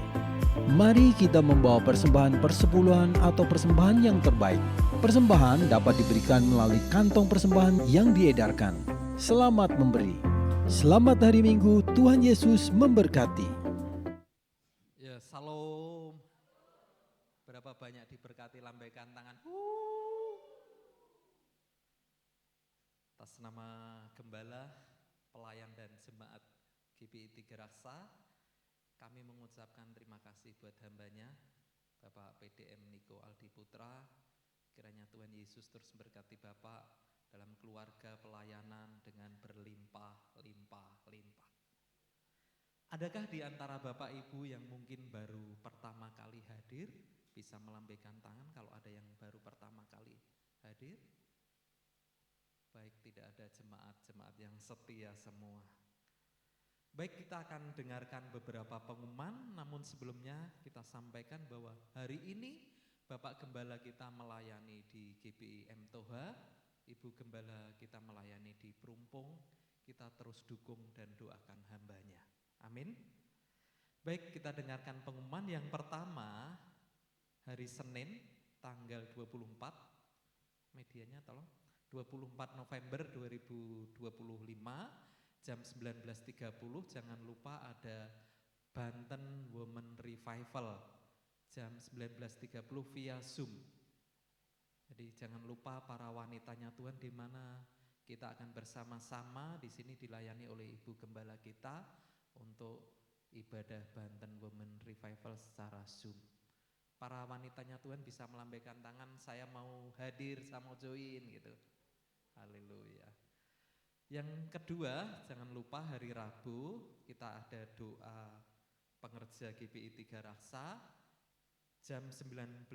Mari kita membawa persembahan persepuluhan atau persembahan yang terbaik. Persembahan dapat diberikan melalui kantong persembahan yang diedarkan. Selamat memberi. Selamat hari Minggu, Tuhan Yesus memberkati. Ya, salam. Berapa banyak diberkati, lambaikan tangan. Atas nama Gembala, pelayan dan jemaat GBI Tiga Raksa, kami mengucapkan terima kasih buat hambanya, Bapak PDM Niko Aldi Putra. Kiranya Tuhan Yesus terus memberkati Bapak dalam keluarga pelayanan dengan berlimpah-limpah-limpah. Adakah di antara Bapak Ibu yang mungkin baru pertama kali hadir, bisa melambaikan tangan kalau ada yang baru pertama kali hadir? Baik, tidak ada jemaat-jemaat yang setia semua. Baik, kita akan dengarkan beberapa pengumuman, namun sebelumnya kita sampaikan bahwa hari ini Bapak Gembala kita melayani di GBI M Toha, Ibu Gembala kita melayani di Perumpung. Kita terus dukung dan doakan hambanya. Amin. Baik, kita dengarkan pengumuman yang pertama, hari Senin tanggal 24, medianya tolong, 24 November 2025, jam 19.30, jangan lupa ada Banten Women Revival, jam 19.30 via Zoom. Jadi jangan lupa para wanitanya Tuhan, di mana kita akan bersama-sama di sini dilayani oleh Ibu Gembala kita untuk ibadah Banten Women Revival secara Zoom. Para wanitanya Tuhan bisa melambaikan tangan, saya mau hadir, saya mau join gitu. Haleluya. Yang kedua, jangan lupa hari Rabu kita ada doa pengerja GBI Tiga Raksa. Jam 19.30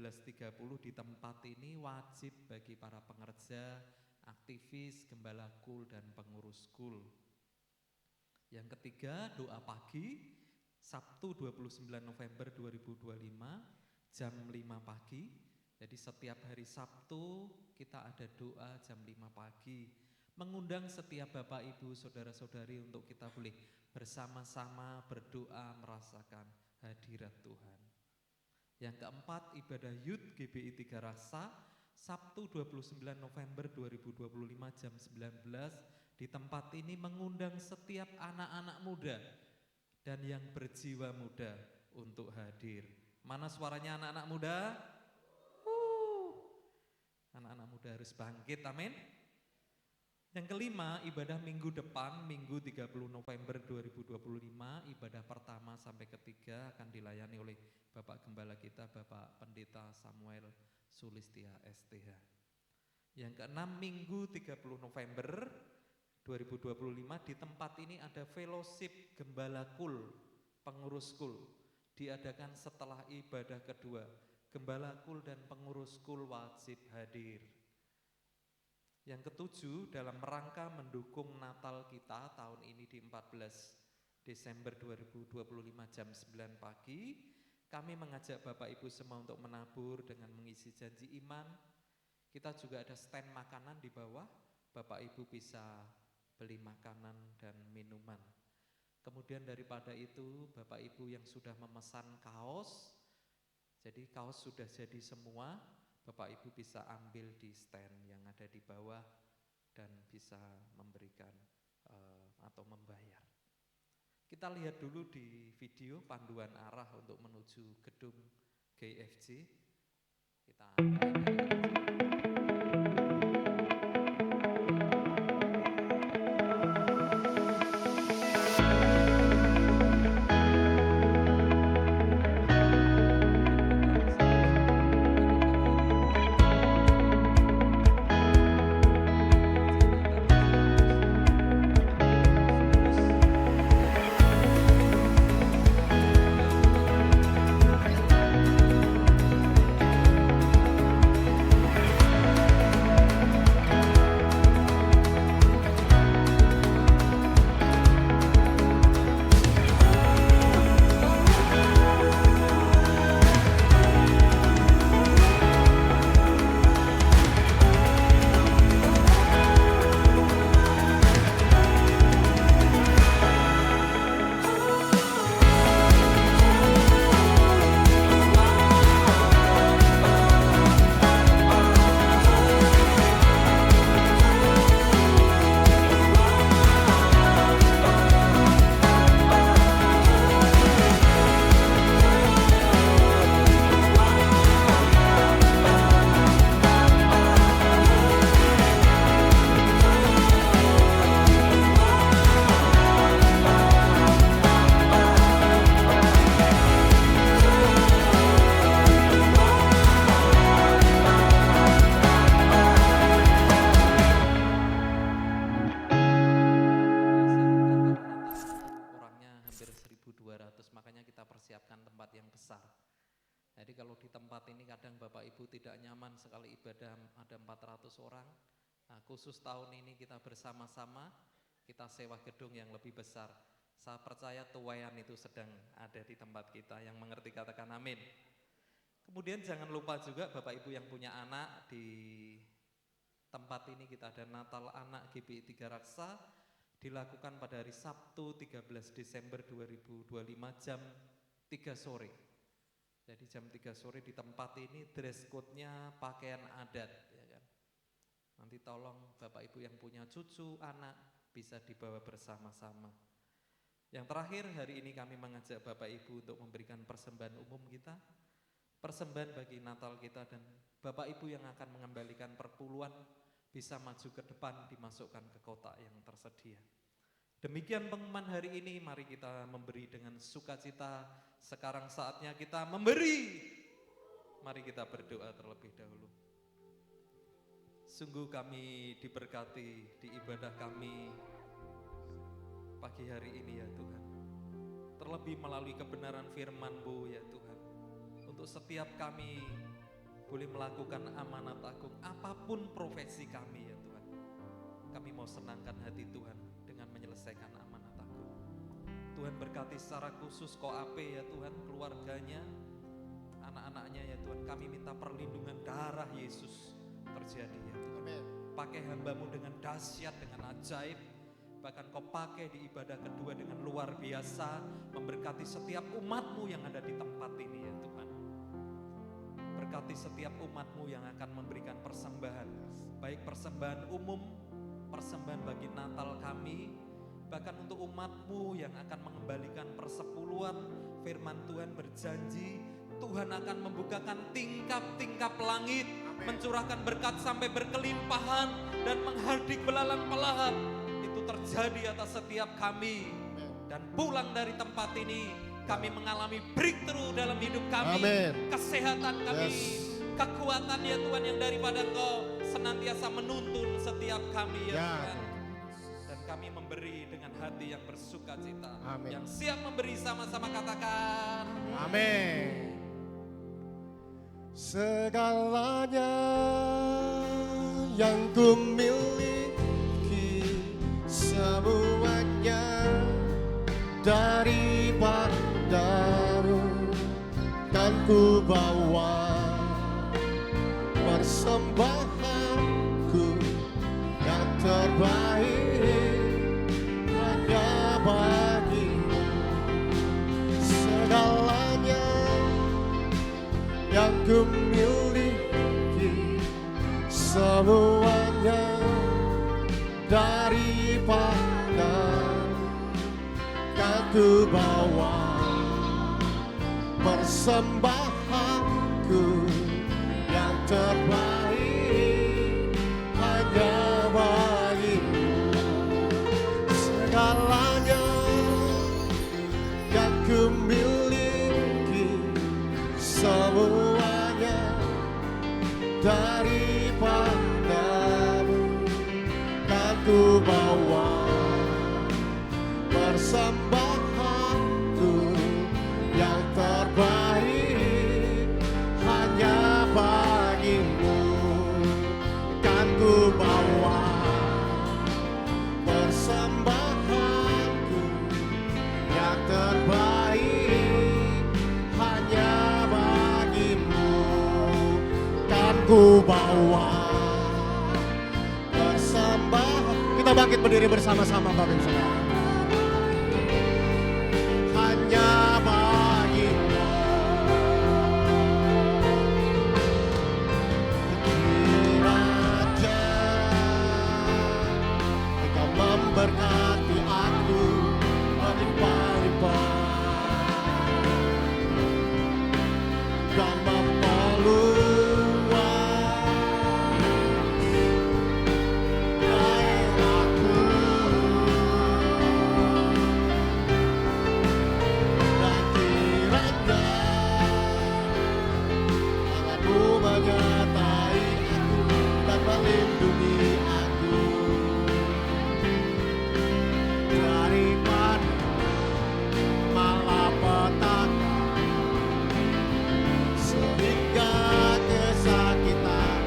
di tempat ini wajib bagi para pengerja, aktivis, gembala kul, dan pengurus kul. Yang ketiga, doa pagi, Sabtu 29 November 2025, jam 5 pagi. Jadi setiap hari Sabtu kita ada doa jam 5 pagi. Mengundang setiap Bapak Ibu Saudara-saudari untuk kita boleh bersama-sama berdoa merasakan hadirat Tuhan. Yang keempat, ibadah Youth GBI Tiga Rasa, Sabtu 29 November 2025 jam 19. Di tempat ini mengundang setiap anak-anak muda dan yang berjiwa muda untuk hadir. Mana suaranya anak-anak muda? Anak-anak muda harus bangkit, amin. Yang kelima, ibadah minggu depan, Minggu 30 November 2025, ibadah pertama sampai ketiga akan dilayani oleh Bapak Gembala kita, Bapak Pendeta Samuel Sulistia STH. Yang keenam, Minggu 30 November 2025, di tempat ini ada fellowship Gembala Kul, pengurus Kul, diadakan setelah ibadah kedua. Gembala Kul dan pengurus Kul wajib hadir. Yang ketujuh, dalam rangka mendukung Natal kita tahun ini di 14 Desember 2025 jam 9 pagi, kami mengajak Bapak Ibu semua untuk menabur dengan mengisi janji iman. Kita juga ada stand makanan di bawah, Bapak Ibu bisa beli makanan dan minuman. Kemudian daripada itu, Bapak Ibu yang sudah memesan kaos, jadi kaos sudah jadi semua, Bapak Ibu bisa ambil di stand yang ada di bawah dan bisa memberikan atau membayar. Kita lihat dulu di video panduan arah untuk menuju gedung GFJ. Kita persiapkan tempat yang besar. Jadi kalau di tempat ini kadang Bapak Ibu tidak nyaman sekali ibadah ada 400 orang. Nah, khusus tahun ini kita bersama-sama, kita sewa gedung yang lebih besar. Saya percaya tuayan itu sedang ada di tempat kita, yang mengerti katakan amin. Kemudian jangan lupa juga Bapak Ibu yang punya anak, di tempat ini kita ada Natal Anak GBI Tiga Raksa, dilakukan pada hari Sabtu 13 Desember 2025 jam 3 sore. Jadi jam 3 sore di tempat ini dress code-nya pakaian adat, ya kan. Nanti tolong Bapak Ibu yang punya cucu, anak bisa dibawa bersama-sama. Yang terakhir, hari ini kami mengajak Bapak Ibu untuk memberikan persembahan umum kita, persembahan bagi Natal kita, dan Bapak Ibu yang akan mengembalikan perpuluhan bisa maju ke depan, dimasukkan ke kotak yang tersedia. Demikian pengumuman hari ini, mari kita memberi dengan sukacita. Sekarang saatnya kita memberi. Mari kita berdoa terlebih dahulu. Sungguh kami diberkati di ibadah kami pagi hari ini ya Tuhan. Terlebih melalui kebenaran firman-Mu ya Tuhan. Untuk setiap kami boleh melakukan amanat agung, apapun profesi kami ya Tuhan. Kami mau senangkan hati Tuhan dengan menyelesaikan amanat agung. Tuhan berkati secara khusus KOAP ya Tuhan, keluarganya, anak-anaknya ya Tuhan. Kami minta perlindungan darah Yesus terjadi ya Tuhan. Pakai hamba-Mu dengan dahsyat, dengan ajaib. Bahkan Kau pakai di ibadah kedua dengan luar biasa, memberkati setiap umat-Mu yang ada di tempat ini ya Tuhan. Berkati setiap umat-Mu yang akan memberikan persembahan, baik persembahan umum, persembahan bagi Natal kami, bahkan untuk umat-Mu yang akan mengembalikan persepuluhan. Firman Tuhan berjanji, Tuhan akan membukakan tingkap-tingkap langit, mencurahkan berkat sampai berkelimpahan dan menghardik belalang-belahan. Itu terjadi atas setiap kami. Dan pulang dari tempat ini, kami mengalami breakthrough dalam hidup kami. Amin. Kesehatan kami, Yes. kekuatan ya Tuhan yang daripada Engkau senantiasa menuntun setiap kami ya Ya. Tuhan. Dan kami memberi dengan hati yang bersuka cita. Amin. Yang siap memberi sama-sama katakan. Amin. Segalanya yang ku miliki, semuanya daripadamu, kan ku bawa persembahanku yang terbaik hanya bagimu. Segalanya yang ku miliki, semuanya daripada kan ku bawa persembahanku yang terbaik hanya bagimu. Segalanya yang ku miliki, semuanya daripadamu, kan ku bawa persembahanku yang terbaik hanya bagimu. Kan ku bawa persembahanku yang terbaik hanya bagimu. Kan ku bawa persembahan. Kita bangkit berdiri bersama-sama Bapak Ibu Saudara. Hanya bagimu. Raja, Engkau memberkati aku melimpah-limpah dan memperluas daerahku. Dan kiranya tanganmu menyertai aku dan melindungi aku daripada malapetaka, sehingga kesakitan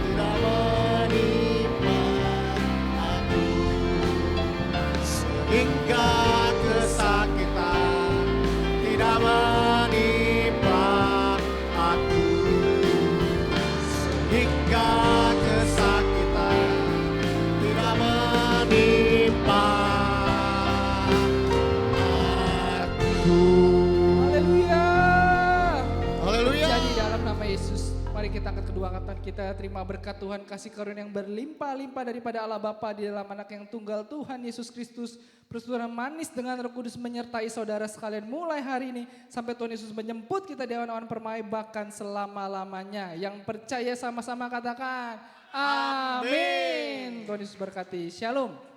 tidak menimpa aku, sehingga kesakitan tidak menimpa aku, sehingga kesakitan tidak menimpa aku. Haleluya. Haleluya. Jadi dalam nama Yesus, mari kita angkat kedua tangan kita, terima berkat Tuhan, kasih karunia yang berlimpah-limpah daripada Allah Bapa di dalam anak yang tunggal Tuhan Yesus Kristus. Persekutuan manis dengan Roh Kudus menyertai saudara sekalian mulai hari ini sampai Tuhan Yesus menjemput kita di awan-awan permai bahkan selama-lamanya. Yang percaya sama-sama katakan amin. Tuhan Yesus berkati. Shalom.